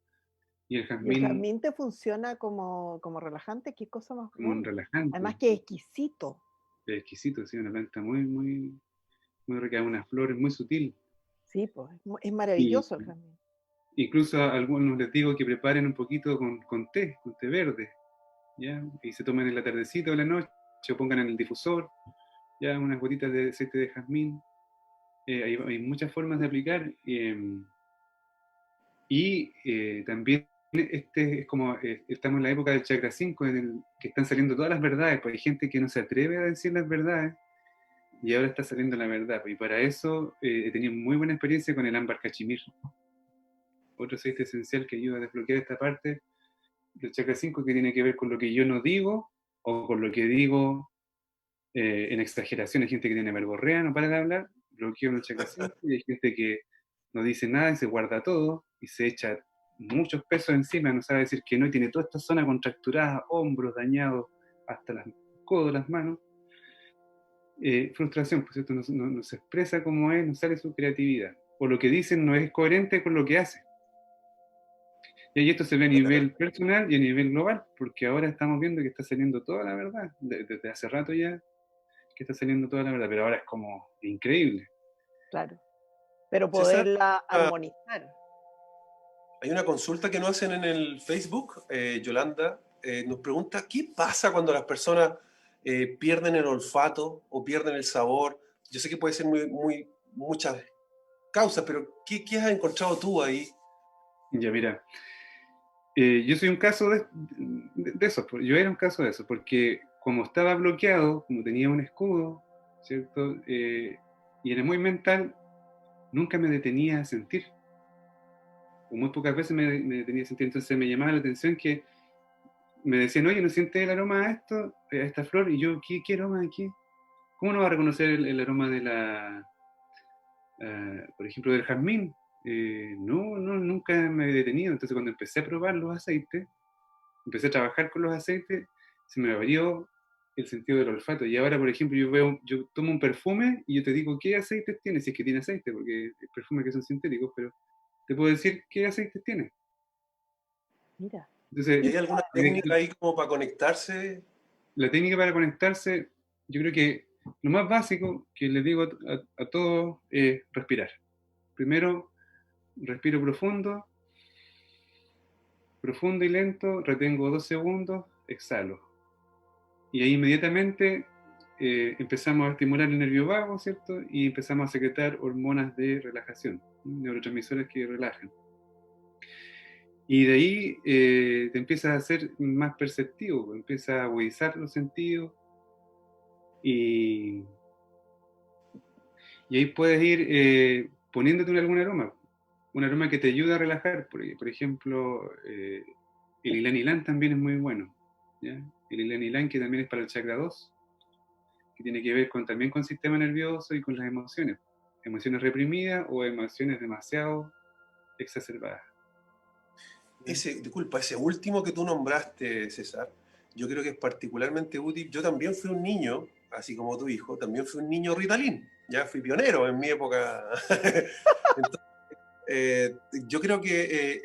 y el ¿Y el jazmín jazmín te funciona como relajante? ¿Qué cosa más como un buena? relajante. Además que es exquisito. Es exquisito, sí, una planta muy rica, una flor muy sutil. Sí, pues es Y maravilloso el jazmín. incluso a algunos les digo que preparen un poquito con té verde, ¿ya? Y se tomen en la tardecita o en la noche, o pongan en el difusor, ya, unas gotitas de aceite de jazmín. Hay muchas formas de aplicar, y también es como estamos en la época del chakra 5, que están saliendo todas las verdades, pues hay gente que no se atreve a decir las verdades, y ahora está saliendo la verdad, y para eso he tenido muy buena experiencia con el ámbar cachemir, otro aceite esencial que ayuda a desbloquear esta parte del chakra 5, que tiene que ver con lo que yo no digo, o con lo que digo en exageración. Hay gente que tiene verborrea, no para de hablar, bloqueo en el chakra 5, y hay gente que no dice nada y se guarda todo y se echa muchos pesos encima, no sabe decir que no, y tiene toda esta zona contracturada, hombros dañados, hasta los codos, las manos. Frustración, pues esto no se expresa como es, no sale su creatividad, o lo que dicen no es coherente con lo que hace. Y esto se ve a nivel personal y a nivel global, porque ahora estamos viendo que está saliendo toda la verdad, desde hace rato ya que está saliendo toda la verdad, pero ahora es como increíble. Claro, pero César, poderla armonizar. hay una consulta que nos hacen en el Facebook. Yolanda nos pregunta, ¿qué pasa cuando las personas pierden el olfato o pierden el sabor? Yo sé que puede ser muchas causas, pero ¿qué has encontrado tú ahí? Ya, mira, yo soy un caso de eso, yo era un caso de eso, porque como estaba bloqueado, como tenía un escudo, ¿cierto? Y era muy mental, nunca me detenía a sentir, o muy pocas veces me detenía a sentir. Entonces me llamaba la atención que me decían, oye, ¿no sientes el aroma a esto, a esta flor? Y yo, ¿qué aroma de qué? ¿Cómo no va a reconocer el aroma de por ejemplo, del jazmín? No, nunca me he detenido. Entonces cuando empecé a probar los aceites, empecé a trabajar con los aceites, se me abrió el sentido del olfato. Y ahora, por ejemplo, yo tomo un perfume y yo te digo qué aceites tiene, si es que tiene aceite, porque hay perfumes que son sintéticos, pero te puedo decir qué aceites tiene. Mira. Entonces, ¿Y hay alguna técnica ahí como para conectarse? la técnica para conectarse, yo creo que lo más básico que les digo a todos es respirar. Primero, respiro profundo y lento, retengo 2 segundos, exhalo. Y ahí inmediatamente empezamos a estimular el nervio vago, ¿cierto? Y empezamos a secretar hormonas de relajación, neurotransmisores que relajan. Y de ahí te empiezas a ser más perceptivo, empiezas a agudizar los sentidos, y Y ahí puedes ir poniéndote algún aroma. Un aroma que te ayuda a relajar. Por ejemplo, el ylang ylang también es muy bueno. ¿Ya? El ylang ylang, que también es para el chakra 2, que tiene que ver también con el sistema nervioso y con las emociones. Emociones reprimidas o emociones demasiado exacerbadas. Disculpa, ese último que tú nombraste, César, yo creo que es particularmente útil. Yo también fui un niño, así como tu hijo, también fui un niño Ritalin. Ya fui pionero en mi época. Entonces, yo creo que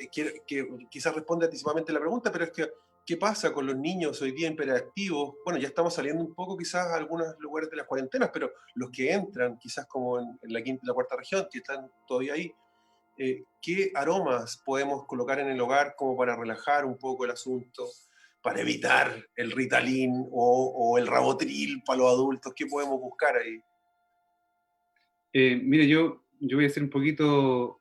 quizás responde anticipadamente la pregunta, pero es que, ¿qué pasa con los niños hoy día hiperactivos? Bueno, ya estamos saliendo un poco quizás a algunos lugares de las cuarentenas, pero los que entran, quizás como en la quinta y la cuarta región, que están todavía ahí, ¿qué aromas podemos colocar en el hogar como para relajar un poco el asunto, para evitar el Ritalin o el Rabotril para los adultos? ¿Qué podemos buscar ahí? Mira, yo voy a ser un poquito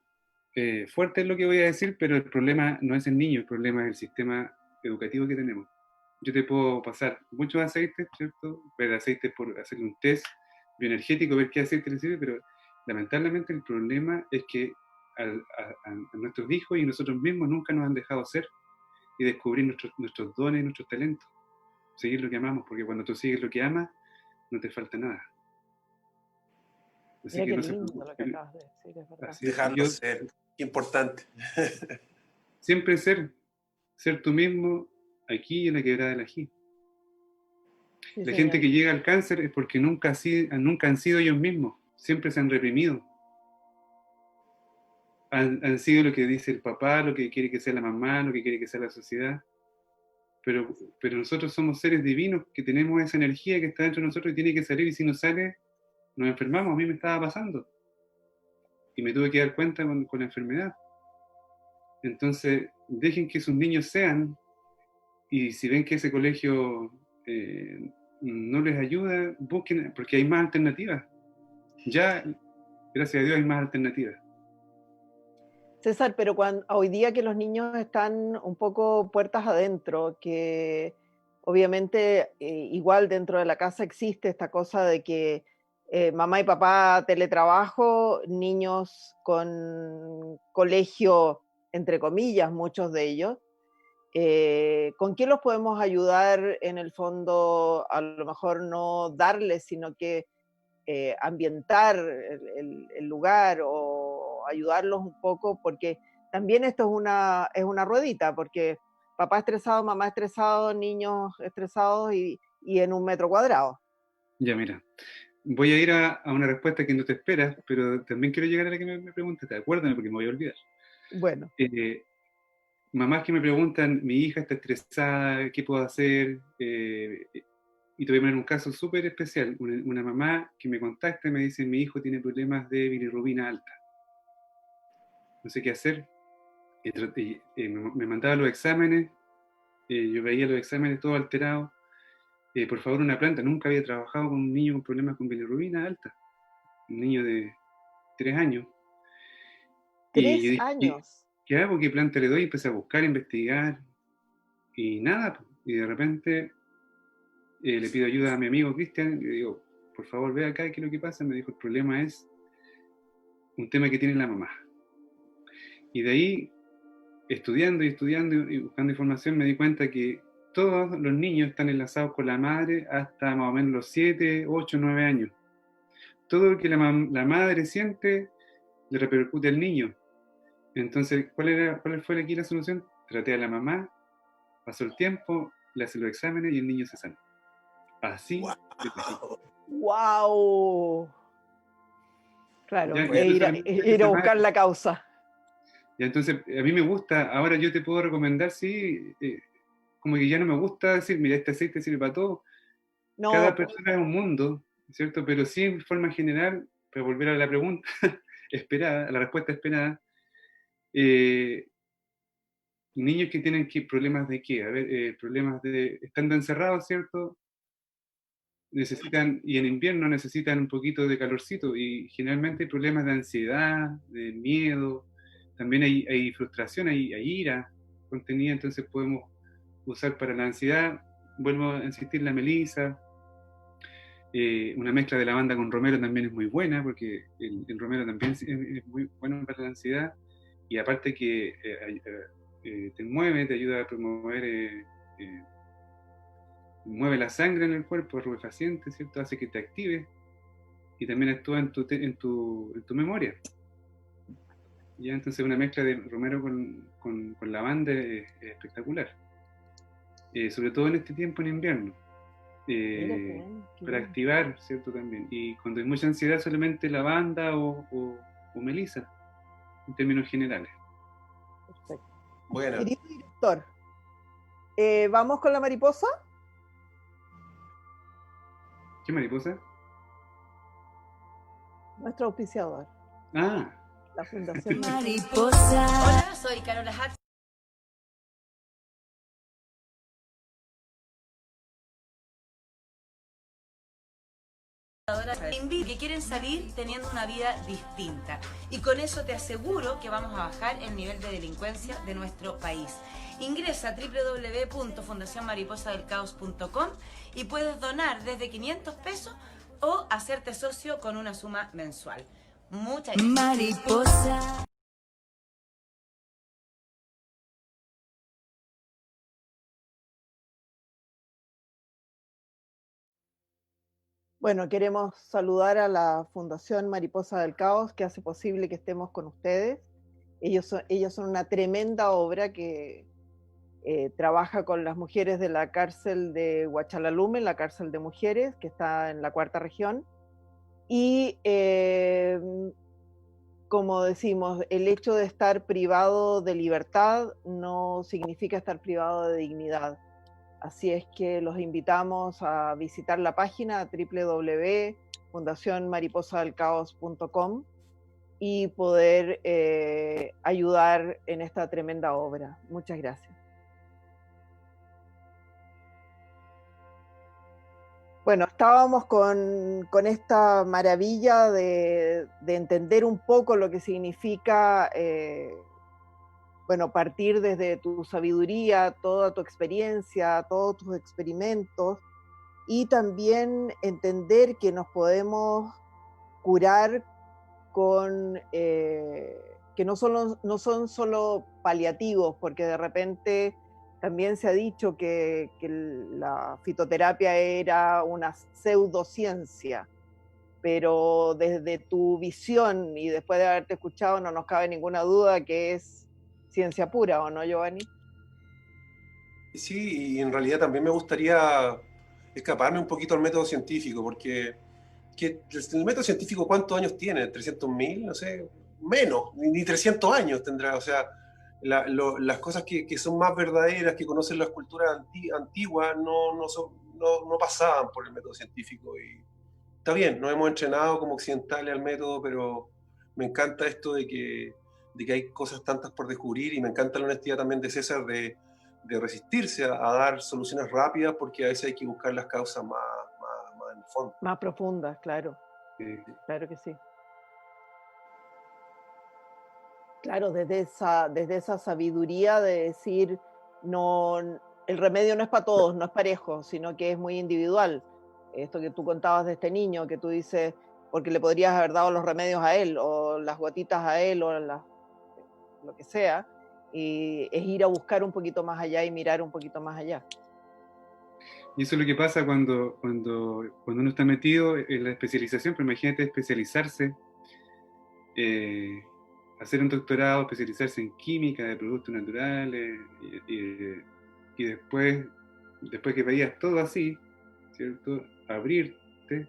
fuerte en lo que voy a decir, pero el problema no es el niño, el problema es el sistema educativo que tenemos. Yo te puedo pasar muchos aceites, ¿cierto? Ver aceites por hacer un test bioenergético, ver qué aceite le sirve, pero lamentablemente el problema es que a nuestros hijos y nosotros mismos nunca nos han dejado ser y descubrir nuestros dones y nuestros talentos. Seguir lo que amamos, porque cuando tú sigues lo que amas, no te falta nada. Así Mira que qué no se lindo lo que preocupen. acabas de decir, es verdad. Así es. Dejarlo ser, qué importante. Siempre ser tú mismo aquí en la quebrada del Ají. Sí, La señor. gente que llega al cáncer es porque nunca han sido ellos mismos, siempre se han reprimido. Han sido lo que dice el papá, lo que quiere que sea la mamá, lo que quiere que sea la sociedad. Pero nosotros somos seres divinos que tenemos esa energía que está dentro de nosotros y tiene que salir, y si no sale, nos enfermamos. A mí me estaba pasando. Y me tuve que dar cuenta con la enfermedad. Entonces, dejen que sus niños sean, y si ven que ese colegio no les ayuda, busquen, porque hay más alternativas. Ya, gracias a Dios, hay más alternativas. César, pero hoy día que los niños están un poco puertas adentro, que obviamente igual dentro de la casa existe esta cosa de que mamá y papá teletrabajo, niños con colegio, entre comillas, muchos de ellos, ¿con qué los podemos ayudar en el fondo? A lo mejor no darles, sino que ambientar el lugar o ayudarlos un poco, porque también esto es una ruedita, porque papá estresado, mamá estresado, niños estresados y en un metro cuadrado. Ya, mira, voy a ir a una respuesta que no te esperas, pero también quiero llegar a la que me preguntaste. Acuérdame porque me voy a olvidar. Bueno, Mamás que me preguntan, mi hija está estresada, ¿qué puedo hacer? Y te voy a poner un caso súper especial. Una mamá que me contacta y me dice, mi hijo tiene problemas de bilirrubina alta. No sé qué hacer. Me mandaba los exámenes, yo veía los exámenes todos alterados. Por favor, una planta. Nunca había trabajado con un niño con problemas con bilirrubina alta. Un niño de 3 años. Y yo tres dije, años. ¿qué hago? ¿Qué planta le doy? Empecé a buscar, a investigar. Y nada. Y de repente le pido ayuda a mi amigo Cristian. Y le digo, por favor, ve acá, ¿qué es lo que pasa? Me dijo, el problema es un tema que tiene la mamá. Y de ahí, estudiando y buscando información, me di cuenta que todos los niños están enlazados con la madre hasta más o menos los 7, 8, 9 años. Todo lo que la madre siente le repercute al niño. Entonces, ¿cuál fue aquí la solución? Traté a la mamá, pasó el tiempo, le hace los exámenes y el niño se sana. Así. Wow. ¡Wow! Claro, Ya, es ir a buscar la causa. ya, entonces, a mí me gusta, ahora yo te puedo recomendar, sí, como que ya no me gusta decir, mira, este aceite sirve para todo. No, Cada persona es un mundo, ¿cierto? Pero sí, en forma general, para volver a la pregunta esperada, a la respuesta esperada, niños que tienen problemas de qué, a ver, problemas de, estando encerrados, ¿cierto? Necesitan, y en invierno necesitan un poquito de calorcito, y generalmente hay problemas de ansiedad, de miedo, también hay frustración, hay ira contenida, entonces podemos usar para la ansiedad, vuelvo a insistir, la melisa, Una mezcla de lavanda con romero también es muy buena, porque el romero también es muy bueno para la ansiedad, y aparte que te mueve, te ayuda a promover, mueve la sangre en el cuerpo, es rubefaciente, ¿cierto? Hace que te actives, y también actúa en tu memoria. Ya, entonces una mezcla de romero con lavanda es espectacular. Sobre todo en este tiempo en invierno. Para activar, ¿cierto? También. Y cuando hay mucha ansiedad, solamente lavanda o melisa, en términos generales. Perfecto. Bueno. Querido director, ¿vamos con la mariposa? ¿Qué mariposa? Nuestro auspiciador. Ah. La Fundación Mariposa. Hola, soy Carola Hack. Que quieren salir teniendo una vida distinta, y con eso te aseguro que vamos a bajar el nivel de delincuencia de nuestro país. Ingresa a www.fundacionmariposadelcaos.com y puedes donar desde 500 pesos o hacerte socio con una suma mensual. Muchas gracias. Mariposa. Bueno, queremos saludar a la Fundación Mariposa del Caos, que hace posible que estemos con ustedes. Ellos son una tremenda obra que trabaja con las mujeres de la cárcel de Huachalalume, la cárcel de mujeres, que está en la 4ª región. Y como decimos, el hecho de estar privado de libertad no significa estar privado de dignidad. Así es que los invitamos a visitar la página www.fundacionmariposadelcaos.com y poder ayudar en esta tremenda obra. Muchas gracias. Bueno, estábamos con esta maravilla de entender un poco lo que significa bueno, partir desde tu sabiduría, toda tu experiencia, todos tus experimentos, y también entender que nos podemos curar con, que no son solo paliativos, porque de repente también se ha dicho que la fitoterapia era una pseudociencia, pero desde tu visión y después de haberte escuchado no nos cabe ninguna duda que es ciencia pura, ¿o no, Giovanni? Sí, y en realidad también me gustaría escaparme un poquito al método científico, porque el método científico, ¿cuántos años tiene? ¿300.000? No sé, menos, ni 300 años tendrá. O sea, las cosas que son más verdaderas, que conocen las culturas antiguas, no pasaban por el método científico. Y está bien, nos hemos entrenado como occidentales al método, pero me encanta esto de que hay cosas tantas por descubrir, y me encanta la honestidad también de César de resistirse a dar soluciones rápidas, porque a veces hay que buscar las causas más en el fondo. Más profundas, claro. Claro que sí. Claro, desde esa sabiduría de decir, no, el remedio no es para todos, no es parejo, sino que es muy individual. Esto que tú contabas de este niño, que tú dices, porque le podrías haber dado los remedios a él, o las gotitas a él, o lo que sea, y es ir a buscar un poquito más allá y mirar un poquito más allá. Y eso es lo que pasa cuando uno está metido en la especialización, pero imagínate especializarse, hacer un doctorado, especializarse en química de productos naturales, y después que veías todo así, ¿cierto? Abrirte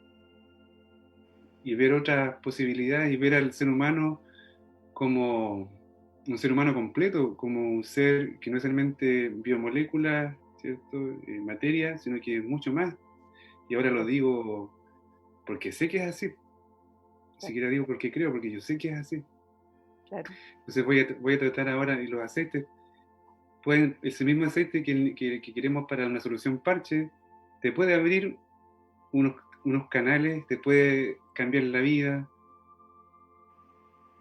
y ver otras posibilidades y ver al ser humano como un ser humano completo, como un ser que no es solamente biomoléculas, ¿cierto? Materia, sino que es mucho más. Y ahora lo digo porque sé que es así. Ni siquiera digo porque creo, porque yo sé que es así. Claro. Entonces voy a tratar ahora, y los aceites, ese mismo aceite que queremos para una solución parche, te puede abrir unos canales, te puede cambiar la vida,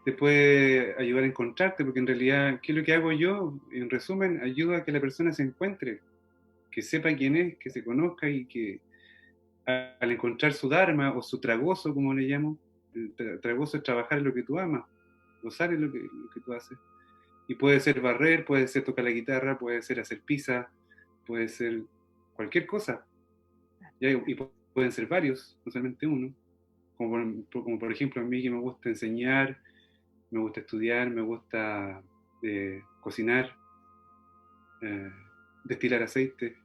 te puede ayudar a encontrarte, porque en realidad, ¿qué es lo que hago yo? En resumen, ayuda a que la persona se encuentre, que sepa quién es, que se conozca, y que al encontrar su dharma o su tragoso, como le llamo, el tragoso es trabajar en lo que tú amas, gozar en lo que tú haces. Y puede ser barrer, puede ser tocar la guitarra, puede ser hacer pizza, puede ser cualquier cosa. Y pueden ser varios, no solamente uno. Como por ejemplo a mí que me gusta enseñar, me gusta estudiar, me gusta cocinar, destilar aceite,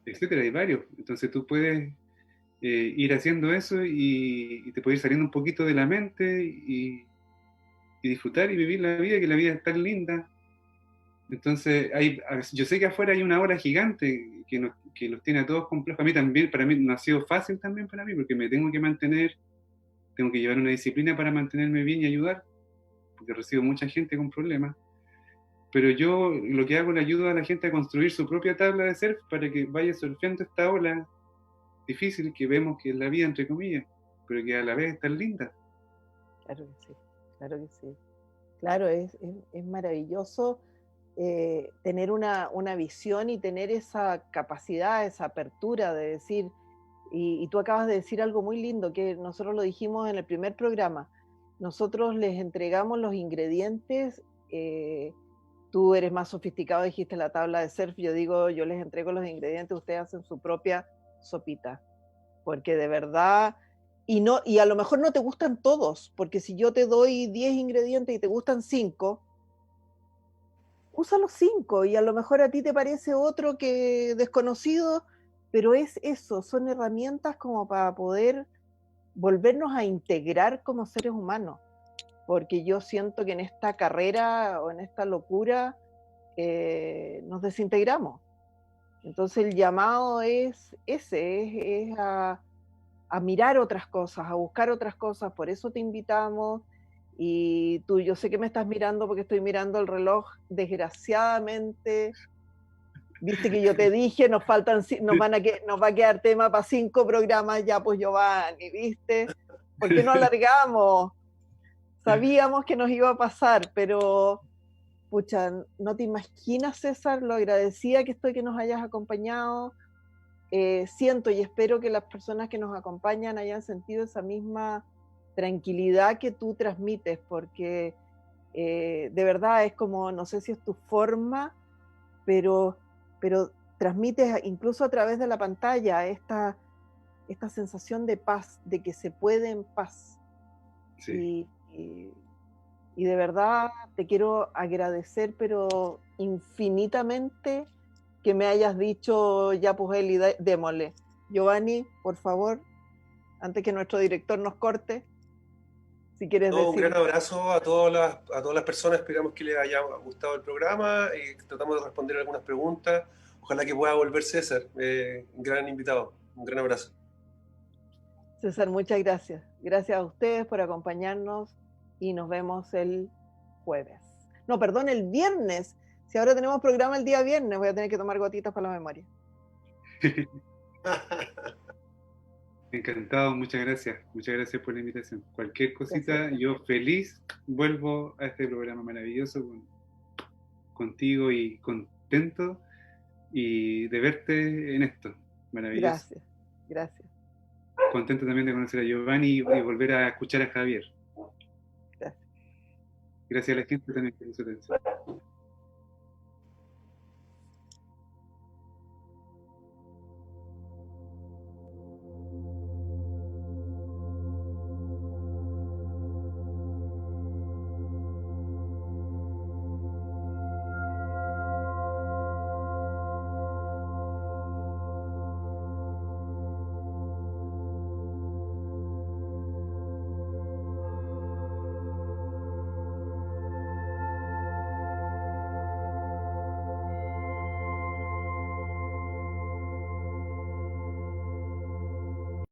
etcétera, hay varios. Entonces tú puedes ir haciendo eso y te puede ir saliendo un poquito de la mente y disfrutar y vivir la vida, que la vida es tan linda. Entonces, yo sé que afuera hay una ola gigante que los tiene a todos complejos. A mí también, para mí no ha sido fácil también para mí, porque me tengo que mantener, tengo que llevar una disciplina para mantenerme bien y ayudar, porque recibo mucha gente con problemas. Pero yo lo que hago le ayudo a la gente a construir su propia tabla de surf para que vaya surfeando esta ola difícil que vemos que es la vida, entre comillas, pero que a la vez es tan linda. Claro que sí, claro que sí. Claro, es maravilloso tener una visión y tener esa capacidad, esa apertura de decir, y tú acabas de decir algo muy lindo, que nosotros lo dijimos en el primer programa, nosotros les entregamos los ingredientes, tú eres más sofisticado, dijiste la tabla de surf, yo digo, yo les entrego los ingredientes, ustedes hacen su propia sopita, porque de verdad, y a lo mejor no te gustan todos, porque si yo te doy 10 ingredientes y te gustan 5, usa los 5 y a lo mejor a ti te parece otro que desconocido, pero es eso, son herramientas como para poder volvernos a integrar como seres humanos, porque yo siento que en esta carrera o en esta locura nos desintegramos. Entonces el llamado es ese, es a mirar otras cosas, a buscar otras cosas, por eso te invitamos. Y tú, yo sé que me estás mirando porque estoy mirando el reloj, desgraciadamente. Viste que yo te dije, nos va a quedar tema para 5 programas ya, pues Giovanni, ¿viste? ¿Por qué no alargamos? Sabíamos que nos iba a pasar, pero, pucha, no te imaginas, César, lo agradecida que estoy que nos hayas acompañado. Siento y espero que las personas que nos acompañan hayan sentido esa misma tranquilidad que tú transmites, porque de verdad es como, no sé si es tu forma, pero transmites incluso a través de la pantalla esta sensación de paz, de que se puede en paz. Sí. Y de verdad te quiero agradecer, pero infinitamente, que me hayas dicho, ya pues Eli, démosle. Giovanni, por favor, antes que nuestro director nos corte, si quieres Un decir. gran abrazo a todas las personas, esperamos que les haya gustado el programa y tratamos de responder algunas preguntas. Ojalá que pueda volver César, un gran invitado. Un gran abrazo. César, muchas gracias. Gracias a ustedes por acompañarnos y nos vemos el jueves. No, perdón, el viernes. Si ahora tenemos programa el día viernes, voy a tener que tomar gotitas para la memoria. Encantado, muchas gracias por la invitación. Cualquier cosita, Gracias. yo feliz vuelvo a este programa maravilloso contigo y contento y de verte en esto, maravilloso. Gracias. Contento también de conocer a Giovanni y volver a escuchar a Javier. Gracias. Gracias a la gente también por su atención.